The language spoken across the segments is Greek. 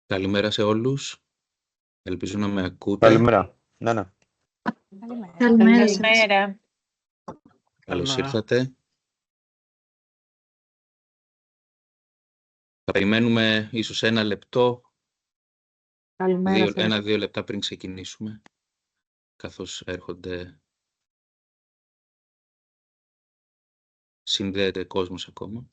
Καλημέρα σε όλους. Ελπίζω να με ακούτε. Καλημέρα. Ναι. Καλημέρα. Καλώς ήρθατε. Θα περιμένουμε ίσως ένα λεπτό, ένα-δύο λεπτά πριν ξεκινήσουμε, καθώς έρχονται, συνδέεται κόσμος ακόμα.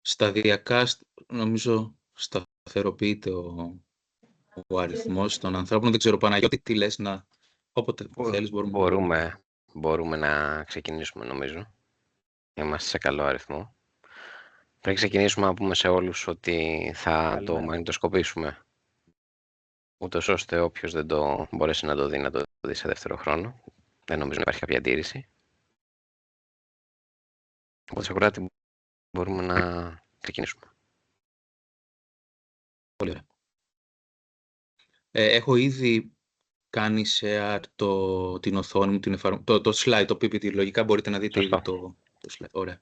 Σταδιακά, νομίζω, σταθεροποιείται ο αριθμός των ανθρώπων. Δεν ξέρω, Παναγιώτη, τι λες, όποτε θέλεις μπορούμε να ξεκινήσουμε, νομίζω. Είμαστε σε καλό αριθμό. Πριν ξεκινήσουμε να πούμε σε όλους ότι θα το μαγνητοσκοπήσουμε, ούτως ώστε όποιος δεν το μπορέσει να το δει, να το δει σε δεύτερο χρόνο. Δεν νομίζω να υπάρχει κάποια αντίρρηση. Οπότε Σοκράτη, μπορούμε να ξεκινήσουμε. Πολύ ωραία. Έχω ήδη κάνει share την οθόνη μου, το slide, το PPT. Λογικά μπορείτε να δείτε ήδη το slide. Ωραία.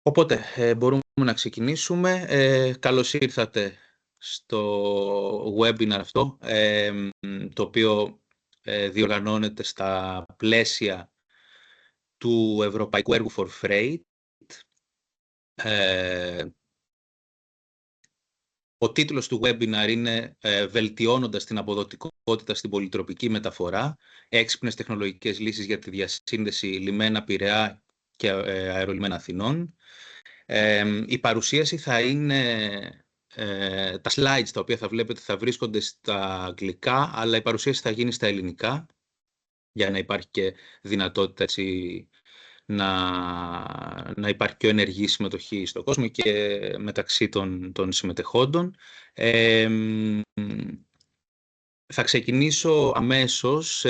Οπότε, μπορούμε να ξεκινήσουμε. Καλώς ήρθατε στο webinar αυτό, το οποίο διοργανώνεται στα πλαίσια του Ευρωπαϊκού Έργου for Freight. Ο τίτλος του webinar είναι «Βελτιώνοντας την αποδοτικότητα στην πολυτροπική μεταφορά, έξυπνες τεχνολογικές λύσεις για τη διασύνδεση λιμένα Πειραιά και αερολιμένα Αθηνών». Η παρουσίαση θα είναι, τα slides τα οποία θα βλέπετε θα βρίσκονται στα αγγλικά, αλλά η παρουσίαση θα γίνει στα ελληνικά, για να υπάρχει και δυνατότητα έτσι, να υπάρχει πιο ενεργή συμμετοχή στον κόσμο και μεταξύ των συμμετεχόντων. Θα ξεκινήσω αμέσως.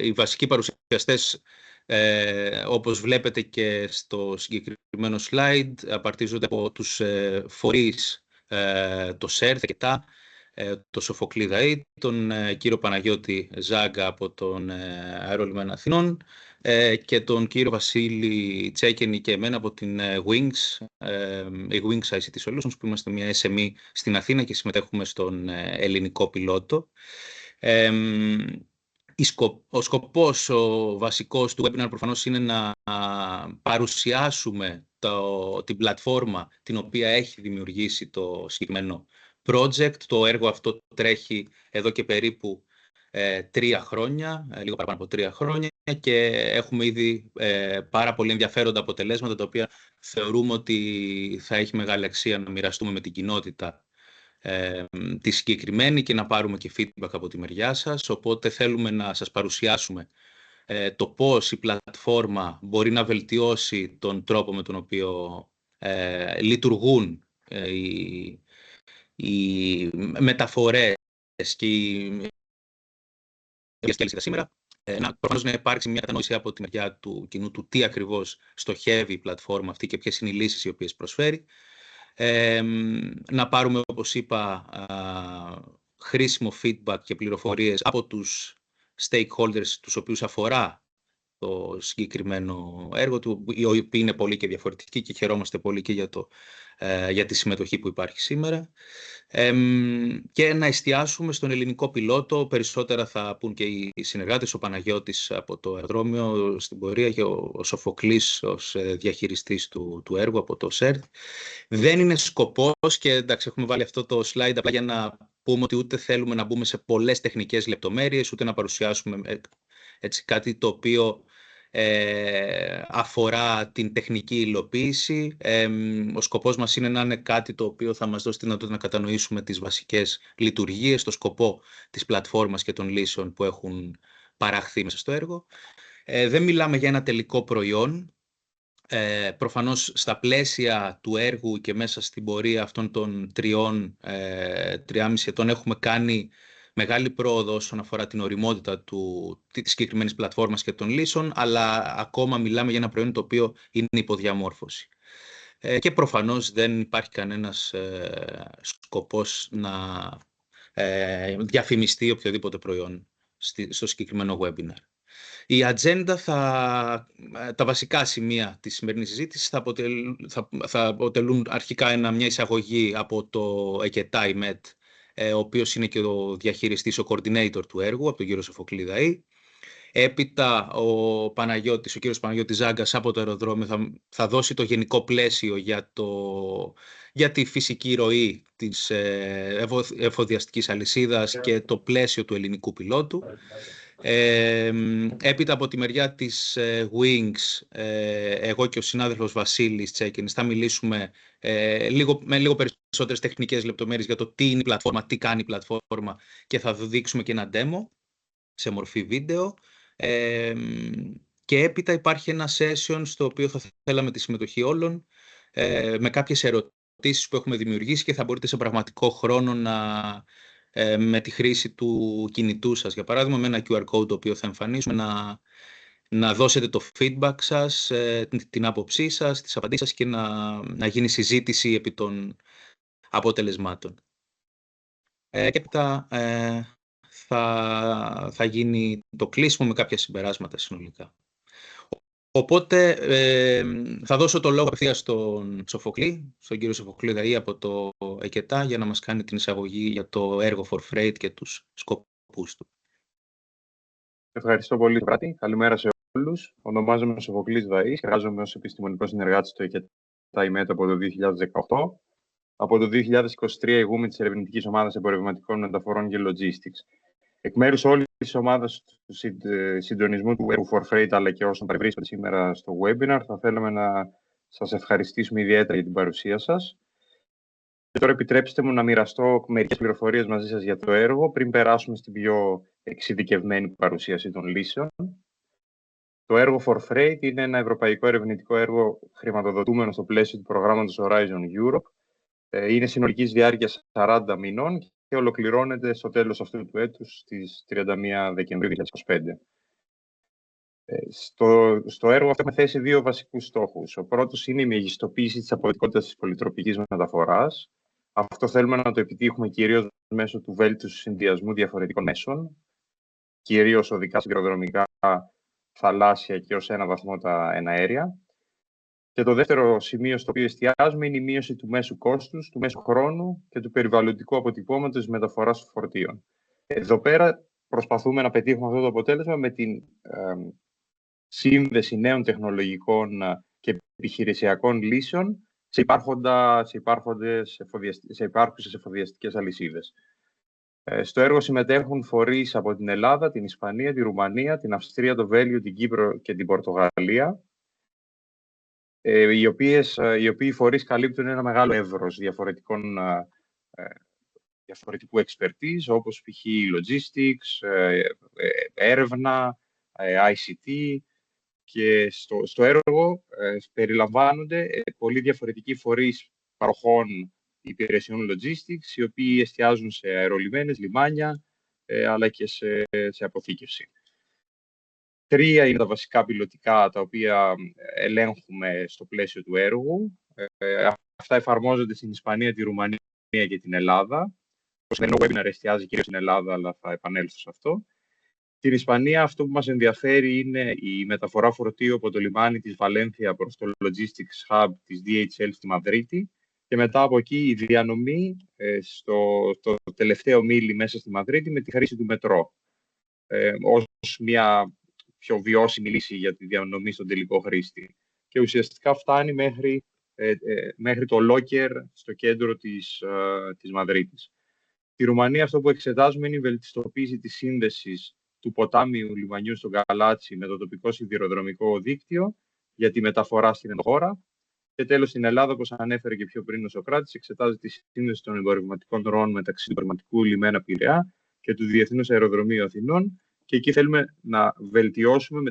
Οι βασικοί παρουσιαστές, όπως βλέπετε και στο συγκεκριμένο slide, απαρτίζονται από τους φορείς, το ΣΕΡ, το Σοφοκλή ΔΑΗ, τον κύριο Παναγιώτη Ζάγκα από τον Αερολιμένα Αθηνών και τον κύριο Βασίλη Τσέκενη και εμένα από την Wings, η Wings ICT Solutions, που είμαστε μια SME στην Αθήνα και συμμετέχουμε στον ελληνικό πιλότο. Ο σκοπός ο βασικός του webinar προφανώς είναι να παρουσιάσουμε την πλατφόρμα την οποία έχει δημιουργήσει το συγκεκριμένο project. Το έργο αυτό τρέχει εδώ και περίπου 3 χρόνια, λίγο παραπάνω από 3 χρόνια, και έχουμε ήδη πάρα πολύ ενδιαφέροντα αποτελέσματα, τα οποία θεωρούμε ότι θα έχει μεγάλη αξία να μοιραστούμε με την κοινότητα τη συγκεκριμένη και να πάρουμε και feedback από τη μεριά σας. Οπότε θέλουμε να σας παρουσιάσουμε το πώς η πλατφόρμα μπορεί να βελτιώσει τον τρόπο με τον οποίο λειτουργούν οι μεταφορές και οι σήμερα. Προφανώς να υπάρξει μια κατανόηση από τη μεριά του κοινού του τι ακριβώς στοχεύει η πλατφόρμα αυτή και ποιες είναι οι λύσεις οι οποίες προσφέρει. Να πάρουμε, όπως είπα, χρήσιμο feedback και πληροφορίες από τους stakeholders τους οποίους αφορά το συγκεκριμένο έργο του, οι οποίοι είναι πολύ και διαφορετικοί και χαιρόμαστε πολύ και για τη συμμετοχή που υπάρχει σήμερα. Και να εστιάσουμε στον ελληνικό πιλότο. Περισσότερα θα πούν και οι συνεργάτες, ο Παναγιώτης από το αεροδρόμιο στην πορεία και ο Σοφοκλής ως διαχειριστής του έργου από το ΣΕΡΤ. Δεν είναι σκοπός, και εντάξει, έχουμε βάλει αυτό το slide απλά για να πούμε ότι ούτε θέλουμε να μπούμε σε πολλές τεχνικές λεπτομέρειες, ούτε να παρουσιάσουμε έτσι κάτι το οποίο αφορά την τεχνική υλοποίηση. Ο σκοπός μας είναι να είναι κάτι το οποίο θα μας δώσει τη δυνατότητα να κατανοήσουμε τις βασικές λειτουργίες, το σκοπό της πλατφόρμας και των λύσεων που έχουν παραχθεί μέσα στο έργο. Δεν μιλάμε για ένα τελικό προϊόν. Προφανώς στα πλαίσια του έργου και μέσα στην πορεία αυτών των 3,5 ετών έχουμε κάνει μεγάλη πρόοδο όσον αφορά την οριμότητα της συγκεκριμένης πλατφόρμας και των λύσεων, αλλά ακόμα μιλάμε για ένα προϊόν το οποίο είναι υποδιαμόρφωση. Και προφανώς δεν υπάρχει κανένας σκοπός να διαφημιστεί οποιοδήποτε προϊόν στο συγκεκριμένο webinar. Η ατζέντα, τα βασικά σημεία της σημερινής συζήτησης θα αποτελούν αρχικά μια εισαγωγή από το ΕΚΕΤΑ ΙΜΕΤ, ο οποίος είναι και ο διαχειριστής, ο coordinator του έργου, από τον κύριο Σοφοκλή Δαΐ. Έπειτα ο κύριος Παναγιώτης Ζάγκας από το αεροδρόμιο θα δώσει το γενικό πλαίσιο για τη φυσική ροή της εφοδιαστικής αλυσίδας και το πλαίσιο του ελληνικού πιλότου. Έπειτα από τη μεριά της Wings, εγώ και ο συνάδελφος Βασίλης Τσέκινης θα μιλήσουμε με λίγο περισσότερες τεχνικές λεπτομέρειες για το τι είναι η πλατφόρμα, τι κάνει η πλατφόρμα, και θα δείξουμε και ένα demo σε μορφή βίντεο. Και έπειτα υπάρχει ένα session στο οποίο θα θέλαμε τη συμμετοχή όλων, με κάποιες ερωτήσεις που έχουμε δημιουργήσει, και θα μπορείτε σε πραγματικό χρόνο με τη χρήση του κινητού σας, για παράδειγμα, με ένα QR code το οποίο θα εμφανίσουμε, να δώσετε το feedback σας, την άποψή σας, τις απαντήσεις σας, και να γίνει συζήτηση επί των αποτελεσμάτων. Και έπειτα θα γίνει το κλείσιμο με κάποια συμπεράσματα συνολικά. Οπότε θα δώσω το λόγο απευθείας στον Σοφοκλή, στον κύριο Σοφοκλή Δαΐ από το ΕΚΕΤΑ, για να μας κάνει την εισαγωγή για το έργο For Freight και τους σκοπούς του. Ευχαριστώ πολύ, Πράτη. Καλημέρα σε όλους. Ονομάζομαι Σοφοκλής Δαΐς και εργάζομαι ως επιστημονικός συνεργάτης στο ΕΚΕΤΑ ΙΜΕΤ από το 2018. Από το 2023 ηγούμε της ερευνητικής ομάδας εμπορευματικών μεταφορών και logistics. Εκ μέρους όλης της ομάδας του συντονισμού του έργου For Freight, αλλά και όσων παρευρίσκονται σήμερα στο webinar, θα θέλαμε να σας ευχαριστήσουμε ιδιαίτερα για την παρουσία σας. Και τώρα επιτρέψτε μου να μοιραστώ μερικές πληροφορίες μαζί σας για το έργο, πριν περάσουμε στην πιο εξειδικευμένη παρουσίαση των λύσεων. Το έργο For Freight είναι ένα ευρωπαϊκό ερευνητικό έργο χρηματοδοτούμενο στο πλαίσιο του προγράμματος Horizon Europe. Είναι συνολικής διάρκειας 40 μηνών και ολοκληρώνεται στο τέλος αυτού του έτους, στις 31 Δεκεμβρίου 2025. Στο έργο αυτό έχουμε θέσει δύο βασικούς στόχους. Ο πρώτος είναι η μεγιστοποίηση της αποδοτικότητας της πολυτροπικής μεταφοράς. Αυτό θέλουμε να το επιτύχουμε κυρίως μέσω του βέλτιστου συνδυασμού διαφορετικών μέσων, κυρίως οδικά, σιδηροδρομικά, θαλάσσια και ως ένα βαθμό τα εναέρια. Και το δεύτερο σημείο στο οποίο εστιάζουμε είναι η μείωση του μέσου κόστους, του μέσου χρόνου και του περιβαλλοντικού αποτυπώματος της μεταφοράς φορτίων. Εδώ πέρα προσπαθούμε να πετύχουμε αυτό το αποτέλεσμα με την σύνδεση νέων τεχνολογικών και επιχειρησιακών λύσεων σε υπάρχουσες εφοδιαστικές αλυσίδες. Στο έργο συμμετέχουν φορείς από την Ελλάδα, την Ισπανία, τη Ρουμανία, την Αυστρία, το Βέλγιο, την Κύπρο και την Πορτογαλία, οι οποίοι φορείς καλύπτουν ένα μεγάλο εύρος διαφορετικού expertise, όπως π.χ. logistics, έρευνα, ICT, και στο έργο περιλαμβάνονται πολλοί διαφορετικοί φορείς παροχών υπηρεσιών logistics, οι οποίοι εστιάζουν σε αερολιμένες, λιμάνια, αλλά και σε αποθήκευση. 3 είναι τα βασικά πιλωτικά τα οποία ελέγχουμε στο πλαίσιο του έργου. Αυτά εφαρμόζονται στην Ισπανία, τη Ρουμανία και την Ελλάδα. Το σημερινό webinar εστιάζει κυρίως στην Ελλάδα, αλλά θα επανέλθω σε αυτό. Στην Ισπανία αυτό που μας ενδιαφέρει είναι η μεταφορά φορτίου από το λιμάνι της Βαλένθια προς το Logistics Hub της DHL στη Μαδρίτη και μετά από εκεί η διανομή στο τελευταίο μίλι μέσα στη Μαδρίτη με τη χρήση του μετρό ως μια πιο βιώσιμη λύση για τη διανομή στον τελικό χρήστη. Και ουσιαστικά φτάνει μέχρι το Λόκερ στο κέντρο της Μαδρίτης. Στη Ρουμανία αυτό που εξετάζουμε είναι η βελτιστοποίηση της σύνδεσης του ποτάμιου λιμανιού στον Καλάτσι με το τοπικό σιδηροδρομικό δίκτυο για τη μεταφορά στην ενδοχώρα. Και τέλος, στην Ελλάδα, όπως ανέφερε και πιο πριν ο Σωκράτης, εξετάζεται τη σύνδεση των εμπορευματικών ροών μεταξύ του εμπορευματικού λιμένα Πειραιά και του Διεθνούς Αεροδρομίου Αθηνών. Και εκεί θέλουμε να βελτιώσουμε με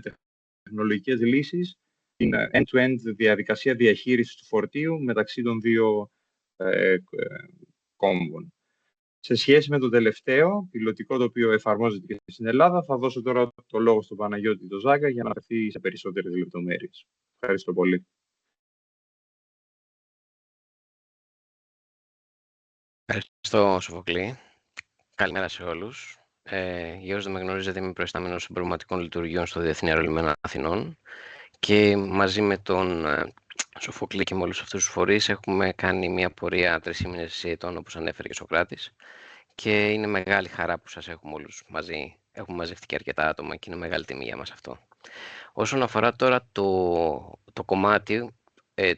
τεχνολογικές λύσεις την end-to-end διαδικασία διαχείρισης του φορτίου μεταξύ των δύο κόμβων. Σε σχέση με το τελευταίο πιλωτικό το οποίο εφαρμόζεται και στην Ελλάδα, θα δώσω τώρα το λόγο στον Παναγιώτη το Ζάγκα για να αναφερθεί σε περισσότερες λεπτομέρειες. Ευχαριστώ πολύ. Ευχαριστώ, Σοφοκλή. Καλημέρα σε όλους. Για όσους δεν με γνωρίζετε, είμαι προϊστάμενος εμπορευματικών λειτουργιών στο Διεθνή Αερολιμένα Αθηνών και μαζί με τον Σοφοκλή και με όλους αυτούς τους φορείς έχουμε κάνει μια πορεία 3,5 ετών, όπως ανέφερε και ο Σωκράτης, και είναι μεγάλη χαρά που σας έχουμε όλους μαζί. Έχουμε μαζευτεί και αρκετά άτομα και είναι μεγάλη τιμή για μας αυτό. Όσον αφορά τώρα το κομμάτι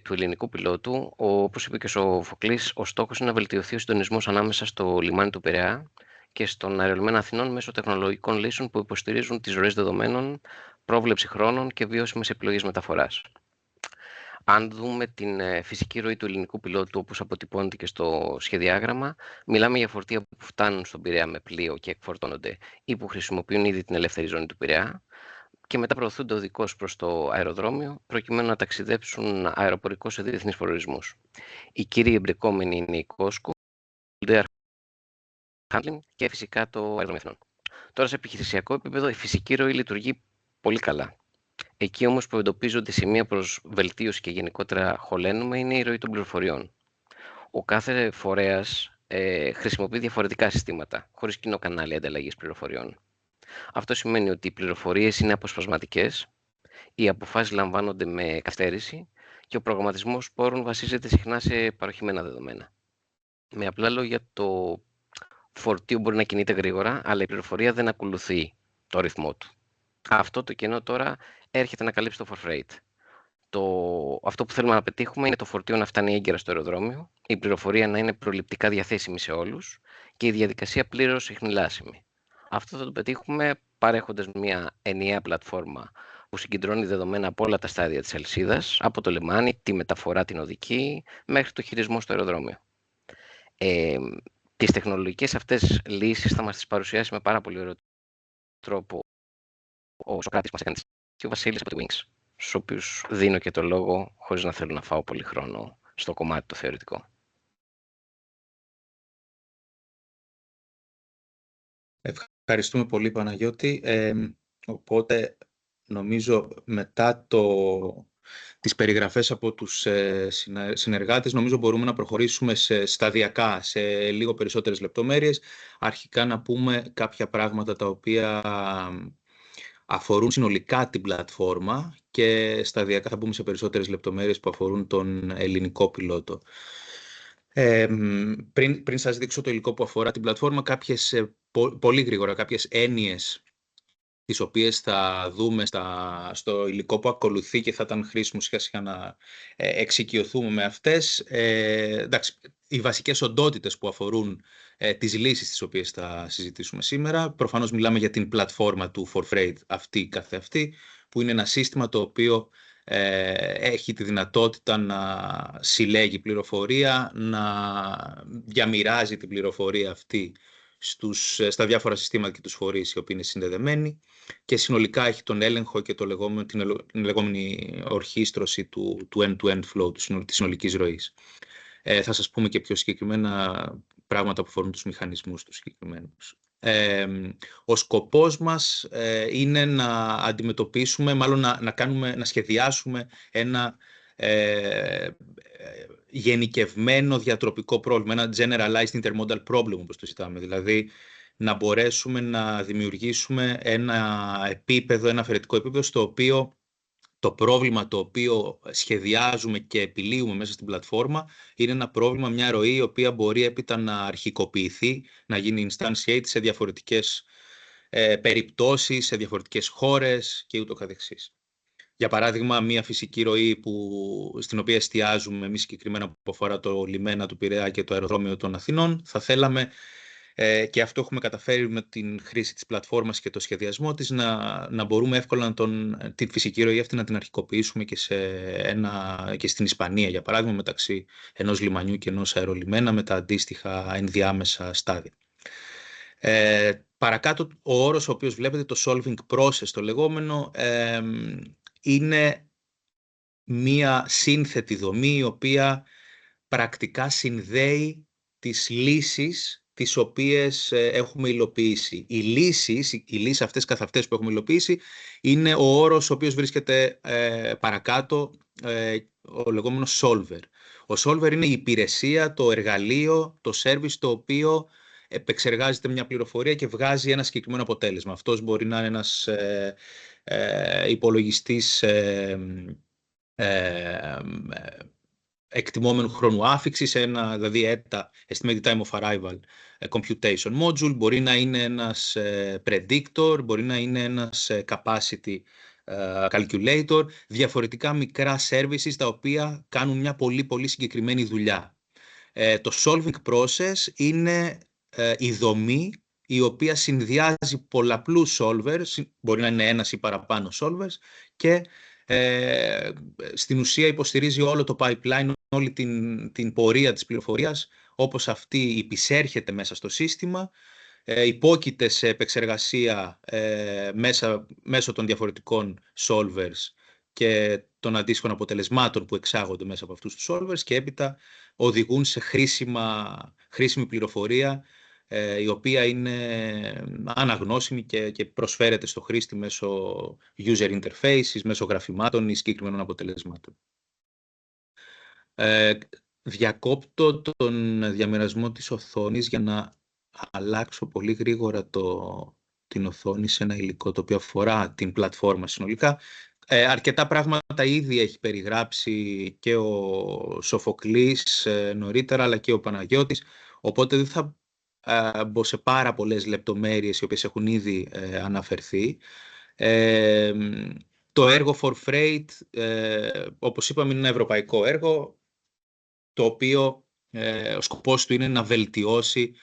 του ελληνικού πιλότου, όπως είπε και ο Σοφοκλής, ο στόχος είναι να βελτιωθεί ο συντονισμός ανάμεσα στο λιμάνι του Πειραιά και στον αερολιμένα Αθηνών μέσω τεχνολογικών λύσεων που υποστηρίζουν τις ροές δεδομένων, πρόβλεψη χρόνων και βιώσιμες επιλογές μεταφοράς. Αν δούμε την φυσική ροή του ελληνικού πιλότου, όπως αποτυπώνεται και στο σχεδιάγραμμα, μιλάμε για φορτία που φτάνουν στον Πειραιά με πλοίο και εκφορτώνονται ή που χρησιμοποιούν ήδη την ελεύθερη ζώνη του Πειραιά και μετά προωθούνται οδικώς προς το αεροδρόμιο, προκειμένου να ταξιδέψουν αεροπορικώς σε διεθνείς προορισμούς. Οι κύριοι εμπλεκόμενοι είναι η Cosco, η Handling και φυσικά το αεροδρόμιο Αθηνών. Τώρα, σε επιχειρησιακό επίπεδο, η φυσική ροή λειτουργεί πολύ καλά. Εκεί όμως που εντοπίζονται σημεία προς βελτίωση και γενικότερα χωλένουμε είναι η ροή των πληροφοριών. Ο κάθε φορέας χρησιμοποιεί διαφορετικά συστήματα, χωρίς κοινό κανάλι ανταλλαγής πληροφοριών. Αυτό σημαίνει ότι οι πληροφορίες είναι αποσπασματικές, οι αποφάσεις λαμβάνονται με καθυστέρηση και ο προγραμματισμός πόρων βασίζεται συχνά σε παροχημένα δεδομένα. Με απλά λόγια, το φορτίο μπορεί να κινείται γρήγορα, αλλά η πληροφορία δεν ακολουθεί το ρυθμό του. Αυτό το κενό τώρα έρχεται να καλύψει το for freight. Αυτό που θέλουμε να πετύχουμε είναι το φορτίο να φτάνει έγκαιρα στο αεροδρόμιο, η πληροφορία να είναι προληπτικά διαθέσιμη σε όλους και η διαδικασία πλήρως ιχνηλάσιμη. Αυτό θα το πετύχουμε παρέχοντας μια ενιαία πλατφόρμα που συγκεντρώνει δεδομένα από όλα τα στάδια της αλυσίδας, από το λιμάνι, τη μεταφορά την οδική, μέχρι το χειρισμό στο αεροδρόμιο. Τις τεχνολογικές αυτές λύσεις θα μας τις παρουσιάσει με πάρα πολύ ωραίο τρόπο ο Σωκράτης μας έκανε και ο Βασίλης από τη Wings, στους οποίους δίνω και το λόγο χωρίς να θέλω να φάω πολύ χρόνο στο κομμάτι το θεωρητικό. Ευχαριστούμε πολύ, Παναγιώτη. Οπότε, νομίζω μετά τις περιγραφές από τους συνεργάτες, νομίζω μπορούμε να προχωρήσουμε σταδιακά, σε λίγο περισσότερες λεπτομέρειες. Αρχικά να πούμε κάποια πράγματα τα οποία αφορούν συνολικά την πλατφόρμα και σταδιακά θα μπούμε σε περισσότερες λεπτομέρειες που αφορούν τον ελληνικό πιλότο. Πριν σας δείξω το υλικό που αφορά την πλατφόρμα, πολύ γρήγορα κάποιες έννοιες τις οποίες θα δούμε στο υλικό που ακολουθεί και θα ήταν χρήσιμο σιγά σιγά να εξοικειωθούμε με αυτές. Εντάξει, οι βασικές οντότητες που αφορούν τις λύσεις τις οποίες θα συζητήσουμε σήμερα. Προφανώς μιλάμε για την πλατφόρμα του ForFreight αυτή καθεαυτή, που είναι ένα σύστημα το οποίο έχει τη δυνατότητα να συλλέγει πληροφορία, να διαμοιράζει την πληροφορία αυτή στα διάφορα συστήματα και τους φορείς οι οποίοι είναι συνδεδεμένοι και συνολικά έχει τον έλεγχο και την λεγόμενη ορχήστρωση του end-to-end flow, της συνολικής ροής. Θα σας πούμε και πιο συγκεκριμένα πράγματα που αφορούν τους μηχανισμούς τους συγκεκριμένους. Ο σκοπός μας είναι να αντιμετωπίσουμε, μάλλον να σχεδιάσουμε ένα γενικευμένο διατροπικό πρόβλημα, ένα generalized intermodal problem, όπως το ζητάμε. Δηλαδή, να μπορέσουμε να δημιουργήσουμε ένα επίπεδο, ένα αφαιρετικό επίπεδο, στο οποίο το πρόβλημα το οποίο σχεδιάζουμε και επιλύουμε μέσα στην πλατφόρμα είναι ένα πρόβλημα, μια ροή η οποία μπορεί έπειτα να αρχικοποιηθεί, να γίνει instantiate σε διαφορετικές περιπτώσεις, σε διαφορετικές χώρες και ούτω καθεξής. Για παράδειγμα, μια φυσική ροή στην οποία εστιάζουμε εμείς συγκεκριμένα που αφορά το λιμένα του Πειραιά και το αεροδρόμιο των Αθηνών, θα θέλαμε, και αυτό έχουμε καταφέρει με την χρήση της πλατφόρμας και το σχεδιασμό της, να μπορούμε εύκολα την φυσική ροή αυτή να την αρχικοποιήσουμε και στην Ισπανία, για παράδειγμα, μεταξύ ενός λιμανιού και ενός αερολιμένα με τα αντίστοιχα ενδιάμεσα στάδια. Παρακάτω, ο όρος ο οποίος βλέπετε, το solving process το λεγόμενο, είναι μία σύνθετη δομή η οποία πρακτικά συνδέει τις λύσεις τις οποίες έχουμε υλοποιήσει. Οι λύσεις αυτές καθ' αυτές που έχουμε υλοποιήσει είναι ο όρος ο οποίος βρίσκεται παρακάτω, ο λεγόμενος solver. Ο solver είναι η υπηρεσία, το εργαλείο, το service το οποίο επεξεργάζεται μια πληροφορία και βγάζει ένα συγκεκριμένο αποτέλεσμα. Αυτός μπορεί να είναι ένας υπολογιστής εκτιμόμενου χρόνου άφιξης, δηλαδή ETA, Estimated Time of Arrival Computation Module, μπορεί να είναι ένας predictor, μπορεί να είναι ένας capacity calculator, διαφορετικά μικρά services τα οποία κάνουν μια πολύ πολύ συγκεκριμένη δουλειά. Το solving process είναι η δομή η οποία συνδυάζει πολλαπλούς solvers, μπορεί να είναι ένας ή παραπάνω solvers, και στην ουσία υποστηρίζει όλο το pipeline, όλη την πορεία της πληροφορίας, όπως αυτή υπησέρχεται μέσα στο σύστημα, υπόκειται σε επεξεργασία μέσω των διαφορετικών solvers και των αντίστοιχων αποτελεσμάτων που εξάγονται μέσα από αυτούς τους solvers, και έπειτα οδηγούν σε χρήσιμη πληροφορία, η οποία είναι αναγνώσιμη και προσφέρεται στο χρήστη μέσω user interfaces, μέσω γραφημάτων ή συγκεκριμένων αποτελεσμάτων. Διακόπτω τον διαμοιρασμό της οθόνης για να αλλάξω πολύ γρήγορα την οθόνη σε ένα υλικό το οποίο αφορά την πλατφόρμα συνολικά. Αρκετά πράγματα ήδη έχει περιγράψει και ο Σοφοκλής νωρίτερα, αλλά και ο Παναγιώτης, οπότε δεν θα μπω σε πάρα πολλές λεπτομέρειες οι οποίες έχουν ήδη αναφερθεί. Το έργο For Freight, όπως είπαμε, είναι ένα ευρωπαϊκό έργο, το οποίο ο σκοπός του είναι να βελτιώσει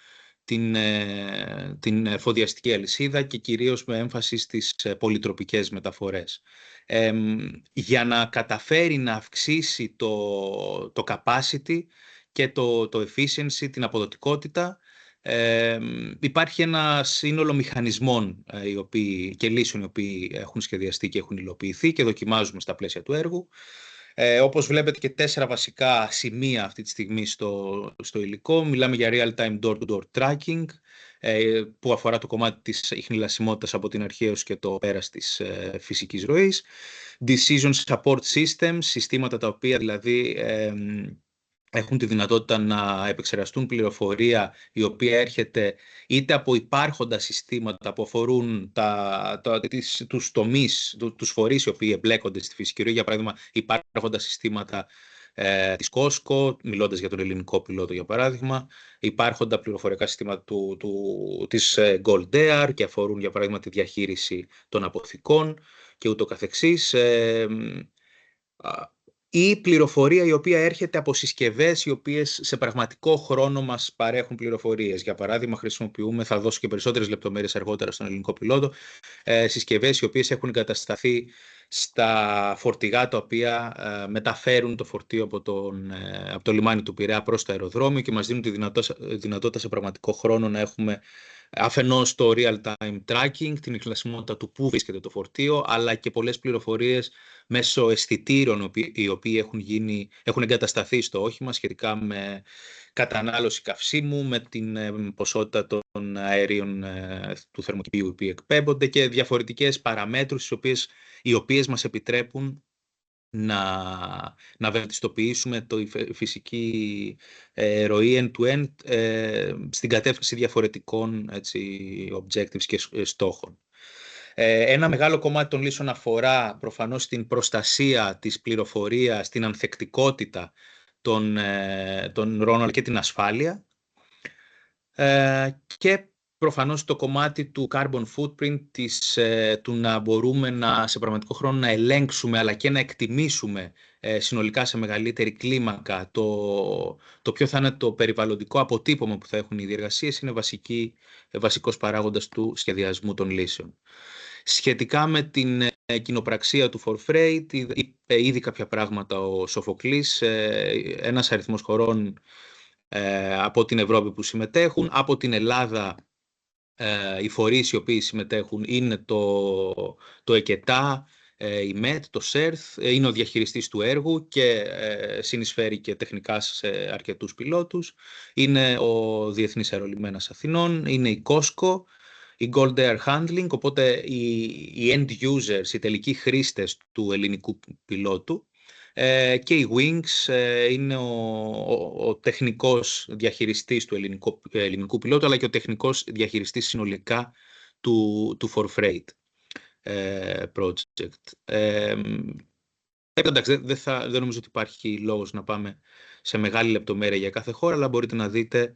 την εφοδιαστική αλυσίδα και κυρίως με έμφαση στις πολυτροπικές μεταφορές. Για να καταφέρει να αυξήσει το capacity και το efficiency, την αποδοτικότητα, υπάρχει ένα σύνολο μηχανισμών και λύσεων οι οποίοι έχουν σχεδιαστεί και έχουν υλοποιηθεί και δοκιμάζουμε στα πλαίσια του έργου. Όπως βλέπετε και 4 βασικά σημεία αυτή τη στιγμή στο υλικό. Μιλάμε για real-time door-to-door tracking, που αφορά το κομμάτι της ιχνηλασιμότητας από την αρχή έως και το πέρας της φυσικής ροής. Decision support systems, συστήματα τα οποία δηλαδή έχουν τη δυνατότητα να επεξεργαστούν πληροφορία η οποία έρχεται είτε από υπάρχοντα συστήματα που αφορούν τους τομείς, τους φορείς οι οποίοι εμπλέκονται στη φυσική ροή. Για παράδειγμα, υπάρχοντα συστήματα της Costco, μιλώντας για τον ελληνικό πιλότο για παράδειγμα, υπάρχοντα πληροφοριακά συστήματα της Gold Air και αφορούν για παράδειγμα τη διαχείριση των αποθηκών και ούτω καθεξής. Ή πληροφορία η οποία έρχεται από συσκευές οι οποίες σε πραγματικό χρόνο μας παρέχουν πληροφορίες. Για παράδειγμα, χρησιμοποιούμε, θα δώσω και περισσότερες λεπτομέρειες αργότερα στον ελληνικό πιλότο, συσκευές οι οποίες έχουν εγκατασταθεί στα φορτηγά τα οποία μεταφέρουν το φορτίο από το λιμάνι του Πειραιά προς το αεροδρόμιο και μας δίνουν τη δυνατότητα σε πραγματικό χρόνο να έχουμε αφενός το real-time tracking, την ιχνηλασιμότητα του πού βρίσκεται το φορτίο, αλλά και πολλές πληροφορίες μέσω αισθητήρων οι οποίοι έχουν εγκατασταθεί στο όχημα σχετικά με κατανάλωση καυσίμου, με την ποσότητα των αερίων του θερμοκηπίου οι οποίοι εκπέμπονται και διαφορετικές παραμέτρους οι οποίες μας επιτρέπουν να βελτιστοποιήσουμε η φυσική ροή end-to-end στην κατεύθυνση διαφορετικών objectives και στόχων. Ένα μεγάλο κομμάτι των λύσεων αφορά προφανώς την προστασία της πληροφορίας, την ανθεκτικότητα των ροών και την ασφάλεια. Και προφανώς το κομμάτι του carbon footprint, του να μπορούμε σε πραγματικό χρόνο να ελέγξουμε αλλά και να εκτιμήσουμε συνολικά σε μεγαλύτερη κλίμακα το ποιο θα είναι το περιβαλλοντικό αποτύπωμα που θα έχουν οι διεργασίες, είναι βασικός παράγοντας του σχεδιασμού των λύσεων. Σχετικά με την κοινοπραξία του ForFreight, είπε ήδη κάποια πράγματα ο Σοφοκλής, ένας αριθμός χωρών από την Ευρώπη που συμμετέχουν. Από την Ελλάδα οι φορείς οι οποίοι συμμετέχουν είναι το ΕΚΕΤΑ, η ΜΕΤ, το ΣΕΡΘ, είναι ο διαχειριστής του έργου και συνεισφέρει και τεχνικά σε αρκετούς πιλότους. Είναι ο Διεθνής Αερολιμένας Αθηνών, είναι η COSCO, η Gold Air Handling, οπότε οι end users, οι τελικοί χρήστες του ελληνικού πιλότου, και η Wings είναι ο τεχνικός διαχειριστής του ελληνικού πιλότου, αλλά και ο τεχνικός διαχειριστής συνολικά του ForFreight project. Εντάξει, δεν νομίζω ότι υπάρχει λόγος να πάμε σε μεγάλη λεπτομέρεια για κάθε χώρα, αλλά μπορείτε να δείτε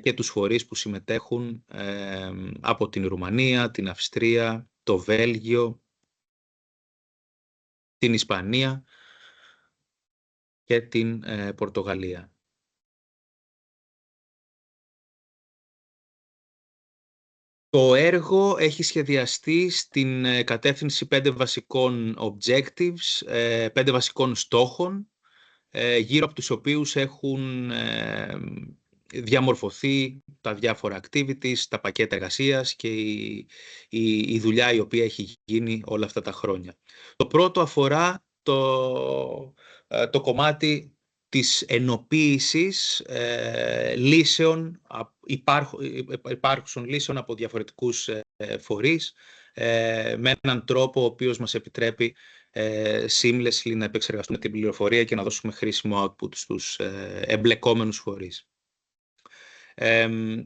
και τους φορείς που συμμετέχουν από την Ρουμανία, την Αυστρία, το Βέλγιο, την Ισπανία και την Πορτογαλία. Το έργο έχει σχεδιαστεί στην κατεύθυνση 5 βασικών objectives, 5 βασικών στόχων, γύρω από τους οποίους έχουν διαμορφωθεί τα διάφορα activities, τα πακέτα εργασίας και η δουλειά η οποία έχει γίνει όλα αυτά τα χρόνια. Το πρώτο αφορά το κομμάτι της ενοποίησης λύσεων, υπάρχουσων λύσεων από διαφορετικούς φορείς, με έναν τρόπο ο οποίος μας επιτρέπει seamlessly να επεξεργαστούμε την πληροφορία και να δώσουμε χρήσιμο output στους εμπλεκόμενους φορείς.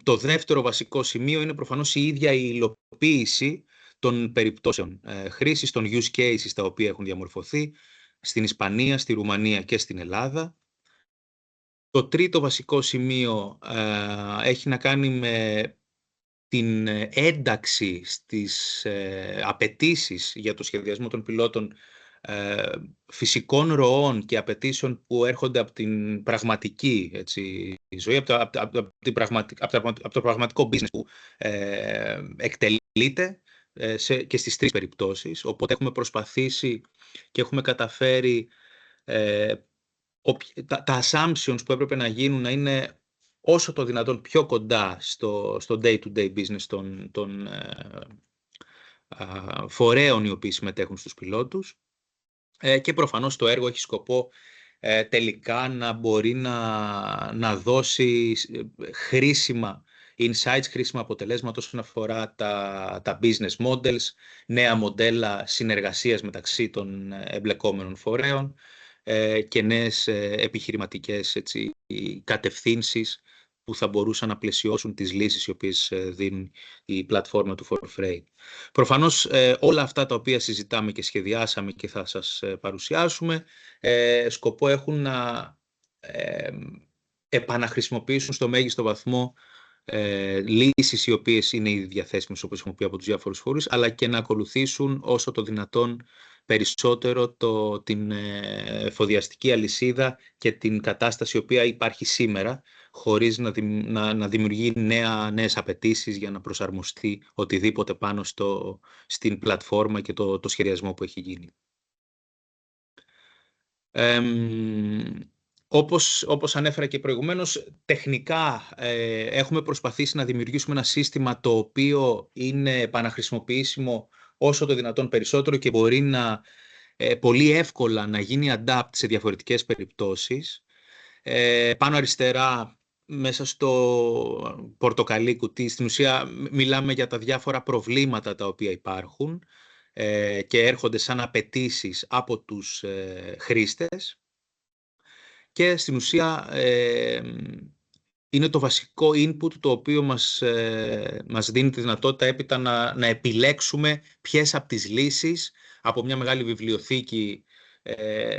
Το δεύτερο βασικό σημείο είναι προφανώς η ίδια η υλοποίηση των περιπτώσεων χρήσης, των use cases τα οποία έχουν διαμορφωθεί στην Ισπανία, στη Ρουμανία και στην Ελλάδα. Το τρίτο βασικό σημείο έχει να κάνει με την ένταξη στις απαιτήσεις για το σχεδιασμό των πιλότων φυσικών ροών και απαιτήσεων που έρχονται από την πραγματική ζωή, από το πραγματικό business που εκτελείται και στις τρεις περιπτώσεις. Οπότε έχουμε προσπαθήσει και έχουμε καταφέρει τα assumptions που έπρεπε να γίνουν να είναι όσο το δυνατόν πιο κοντά στο day-to-day business των φορέων οι οποίοι συμμετέχουν στους πιλότους. Και προφανώς το έργο έχει σκοπό τελικά να μπορεί να δώσει χρήσιμα insights, χρήσιμα αποτελέσματα όσον αφορά τα business models, νέα μοντέλα συνεργασίας μεταξύ των εμπλεκόμενων φορέων και νέες επιχειρηματικές κατευθύνσεις που θα μπορούσαν να πλαισιώσουν τις λύσεις οι οποίες δίνουν η πλατφόρμα του ForFreight. Προφανώς όλα αυτά τα οποία συζητάμε και σχεδιάσαμε και θα σας παρουσιάσουμε σκοπό έχουν να επαναχρησιμοποιήσουν στο μέγιστο βαθμό λύσεις οι οποίες είναι ήδη διαθέσιμες, όπως έχουμε πει, από τους διάφορους φορείς, αλλά και να ακολουθήσουν όσο το δυνατόν περισσότερο την εφοδιαστική αλυσίδα και την κατάσταση η οποία υπάρχει σήμερα, χωρίς να δημιουργεί νέες απαιτήσεις για να προσαρμοστεί οτιδήποτε πάνω στην πλατφόρμα και το σχεδιασμό που έχει γίνει. Όπως ανέφερα και προηγουμένως, τεχνικά έχουμε προσπαθήσει να δημιουργήσουμε ένα σύστημα το οποίο είναι επαναχρησιμοποιήσιμο όσο το δυνατόν περισσότερο και μπορεί πολύ εύκολα να γίνει adapt σε διαφορετικές περιπτώσεις. Πάνω αριστερά, μέσα στο πορτοκαλί κουτί, στην ουσία μιλάμε για τα διάφορα προβλήματα τα οποία υπάρχουν και έρχονται σαν απαιτήσεις από τους χρήστες και στην ουσία είναι το βασικό input το οποίο μας δίνει τη δυνατότητα έπειτα να επιλέξουμε ποιες από τις λύσεις από μια μεγάλη βιβλιοθήκη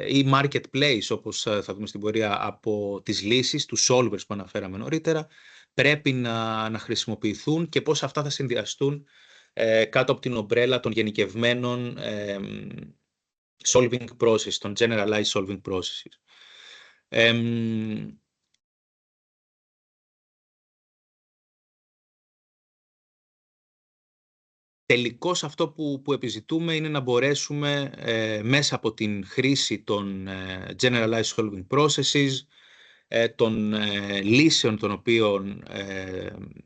ή marketplace, όπως θα δούμε στην πορεία, από τις λύσεις, τους solvers που αναφέραμε νωρίτερα, πρέπει να χρησιμοποιηθούν και πώς αυτά θα συνδυαστούν κάτω από την ομπρέλα των γενικευμένων solving process, των generalized solving processes. Τελικώς αυτό που επιζητούμε είναι να μπορέσουμε μέσα από την χρήση των generalized solving processes, των λύσεων των οποίων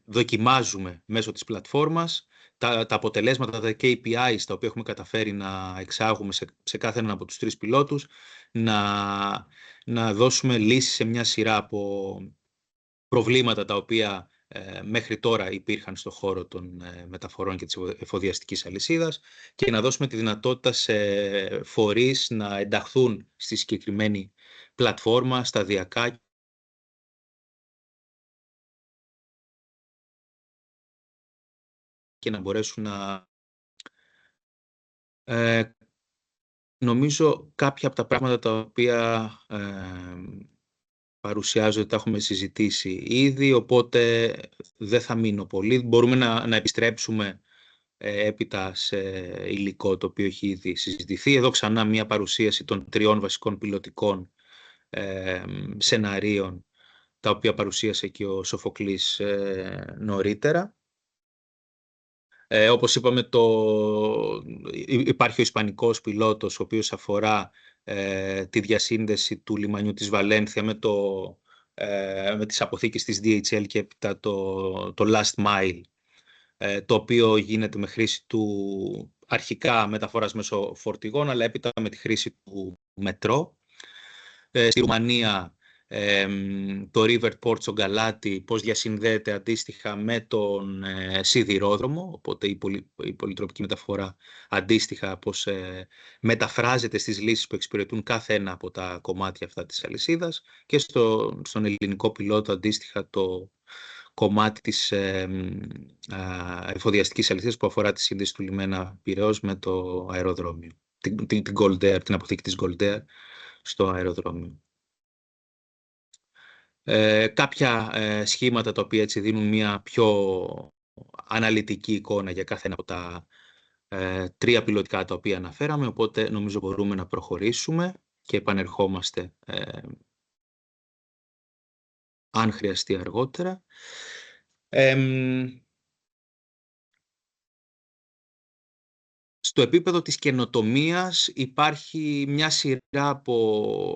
δοκιμάζουμε μέσω της πλατφόρμας, τα αποτελέσματα, τα KPIs τα οποία έχουμε καταφέρει να εξάγουμε σε κάθε έναν από τους 3 πιλότους, να δώσουμε λύσεις σε μια σειρά από προβλήματα τα οποία μέχρι τώρα υπήρχαν στον χώρο των μεταφορών και της εφοδιαστικής αλυσίδας και να δώσουμε τη δυνατότητα σε φορείς να ενταχθούν στη συγκεκριμένη πλατφόρμα σταδιακά και να μπορέσουν να... νομίζω κάποια από τα πράγματα τα οποία παρουσιάζονται, τα έχουμε συζητήσει ήδη, οπότε δεν θα μείνω πολύ. Μπορούμε να επιστρέψουμε έπειτα σε υλικό το οποίο έχει ήδη συζητηθεί. Εδώ ξανά μια παρουσίαση των 3 βασικών πιλωτικών σεναρίων, τα οποία παρουσίασε και ο Σοφοκλής νωρίτερα. Όπως είπαμε, υπάρχει ο ισπανικός πιλότος, ο οποίος αφορά τη διασύνδεση του λιμανιού της Βαλένθια με τις αποθήκες της DHL και έπειτα το last mile, το οποίο γίνεται με χρήση του αρχικά μεταφοράς μέσω φορτηγών, αλλά έπειτα με τη χρήση του μετρό. Στη Ρουμανία το River Port στο Γκαλάτι, πώς διασυνδέεται αντίστοιχα με τον σιδηρόδρομο, οπότε η πολυτροπική μεταφορά αντίστοιχα πώς μεταφράζεται στις λύσεις που εξυπηρετούν κάθε ένα από τα κομμάτια αυτά της αλυσίδας, και στον ελληνικό πιλότο αντίστοιχα το κομμάτι της εφοδιαστικής αλυσίδας που αφορά τη σύνδεση του λιμένα Πειραιώς με το αεροδρόμιο, την αποθήκη της Gold Air στο αεροδρόμιο. Κάποια σχήματα τα οποία έτσι δίνουν μια πιο αναλυτική εικόνα για κάθε ένα από τα 3 πιλωτικά τα οποία αναφέραμε, οπότε νομίζω μπορούμε να προχωρήσουμε και επανερχόμαστε αν χρειαστεί αργότερα. Στο επίπεδο της καινοτομίας υπάρχει μια σειρά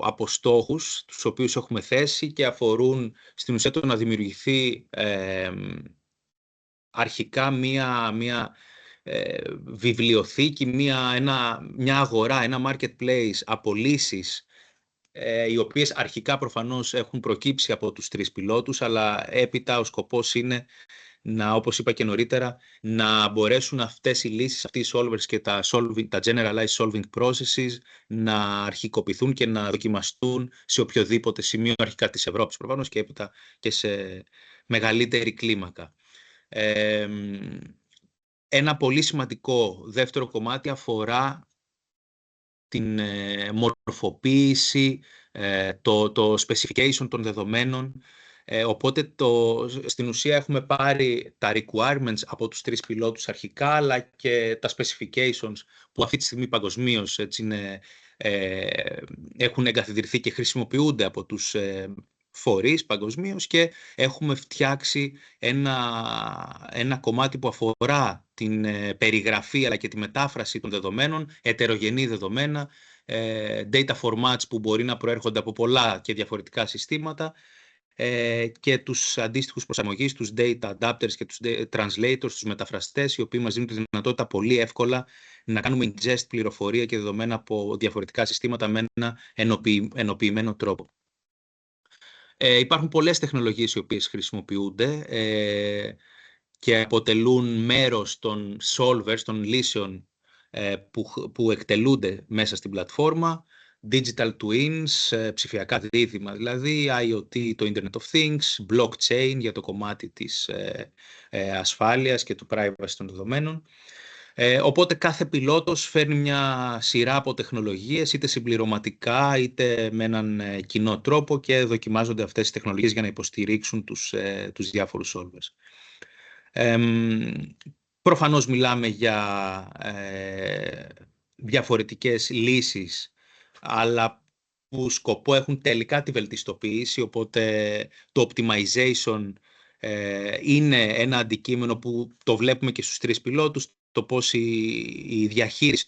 από στόχους τους οποίους έχουμε θέσει και αφορούν στην ουσία το να δημιουργηθεί αρχικά μια βιβλιοθήκη, μια αγορά, ένα marketplace από λύσεις οι οποίες αρχικά προφανώς έχουν προκύψει από τους 3 πιλότους, αλλά έπειτα ο σκοπός είναι όπως είπα και νωρίτερα, να μπορέσουν αυτές οι λύσεις, αυτοί οι solvers και τα generalized solving processes να αρχικοποιηθούν και να δοκιμαστούν σε οποιοδήποτε σημείο αρχικά της Ευρώπης προφανώς και έπειτα και σε μεγαλύτερη κλίμακα. Ένα πολύ σημαντικό δεύτερο κομμάτι αφορά την μορφοποίηση, το specification των δεδομένων. Οπότε στην ουσία έχουμε πάρει τα requirements από τους 3 πιλότους αρχικά, αλλά και τα specifications που αυτή τη στιγμή παγκοσμίως έχουν εγκαθιδρυθεί και χρησιμοποιούνται από τους φορείς παγκοσμίως, και έχουμε φτιάξει ένα κομμάτι που αφορά την περιγραφή αλλά και τη μετάφραση των δεδομένων, ετερογενή δεδομένα, data formats που μπορεί να προέρχονται από πολλά και διαφορετικά συστήματα, και τους αντίστοιχους προσαρμογείς, τους data adapters και τους translators, τους μεταφραστές, οι οποίοι μας δίνουν τη δυνατότητα πολύ εύκολα να κάνουμε ingest πληροφορία και δεδομένα από διαφορετικά συστήματα με ένα ενοποιημένο τρόπο. Υπάρχουν πολλές τεχνολογίες οι οποίες χρησιμοποιούνται και αποτελούν μέρος των solvers, των λύσεων που εκτελούνται μέσα στην πλατφόρμα, digital twins, ψηφιακά δίδυμα, δηλαδή IoT, το Internet of Things, blockchain για το κομμάτι της ασφάλειας και του privacy των δεδομένων. Οπότε κάθε πιλότος φέρνει μια σειρά από τεχνολογίες, είτε συμπληρωματικά είτε με έναν κοινό τρόπο, και δοκιμάζονται αυτές οι τεχνολογίες για να υποστηρίξουν τους διάφορους solvers. Προφανώς μιλάμε για διαφορετικές λύσεις, αλλά που σκοπό έχουν τελικά τη βελτιστοποίηση, οπότε το optimization είναι ένα αντικείμενο που το βλέπουμε και στους 3 πιλότους, το πώς η διαχείριση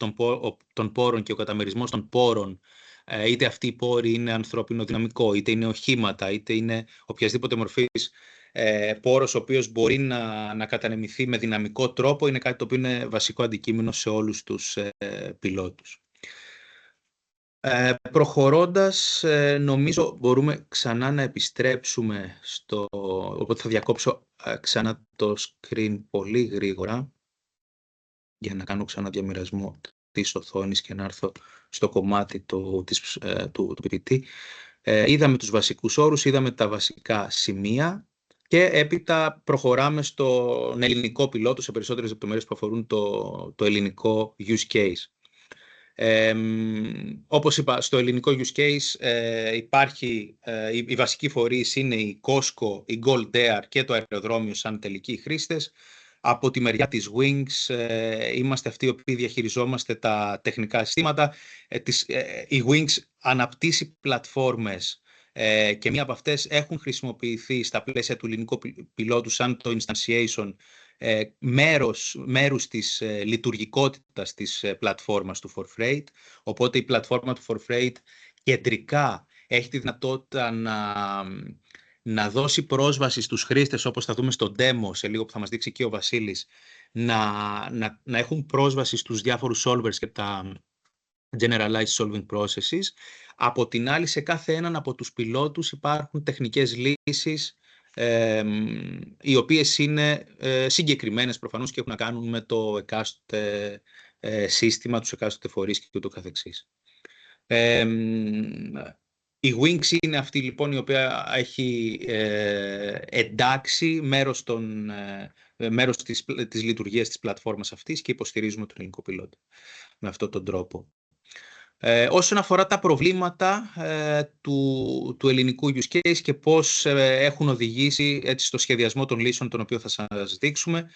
των πόρων και ο καταμερισμός των πόρων, είτε αυτοί οι πόροι είναι ανθρώπινο δυναμικό, είτε είναι οχήματα, είτε είναι οποιασδήποτε μορφής πόρος ο οποίος μπορεί να κατανεμηθεί με δυναμικό τρόπο, είναι κάτι το οποίο είναι βασικό αντικείμενο σε όλους τους πιλότους. Προχωρώντας, νομίζω μπορούμε ξανά να επιστρέψουμε οπότε θα διακόψω ξανά το screen πολύ γρήγορα για να κάνω ξανά διαμοιρασμό της οθόνης και να έρθω στο κομμάτι του PPT. Είδαμε τους βασικούς όρους, είδαμε τα βασικά σημεία και έπειτα προχωράμε στον ελληνικό πιλότο σε περισσότερες λεπτομέρειες που αφορούν το ελληνικό use case. Όπως είπα, στο ελληνικό use case υπάρχει, οι βασικοί φορείς είναι η Costco, η Gold Air και το αεροδρόμιο σαν τελικοί χρήστες. Από τη μεριά της Wings είμαστε αυτοί οι οποίοι διαχειριζόμαστε τα τεχνικά συστήματα. Η Wings αναπτύσσει πλατφόρμες και μία από αυτές έχουν χρησιμοποιηθεί στα πλαίσια του ελληνικού πιλότου σαν το instantiation, μέρους της λειτουργικότητας της πλατφόρμας του For-Freight. Οπότε η πλατφόρμα του For-Freight κεντρικά έχει τη δυνατότητα να δώσει πρόσβαση στους χρήστες, όπως θα δούμε στο demo σε λίγο που θα μας δείξει και ο Βασίλης, να έχουν πρόσβαση στους διάφορους solvers και τα generalized solving processes. Από την άλλη, σε κάθε έναν από τους πιλότους υπάρχουν τεχνικές λύσεις οι οποίες είναι συγκεκριμένες προφανώς και έχουν να κάνουν με το εκάστοτε σύστημα, τους εκάστοτε φορείς και ούτω καθεξής. Η Wings είναι αυτή λοιπόν η οποία έχει εντάξει μέρος της λειτουργίας της πλατφόρμας αυτής και υποστηρίζουμε τον ελληνικό πιλότο με αυτόν τον τρόπο. Όσον αφορά τα προβλήματα του ελληνικού use case και πώς έχουν οδηγήσει έτσι, στο σχεδιασμό των λύσεων των οποίων θα σας δείξουμε,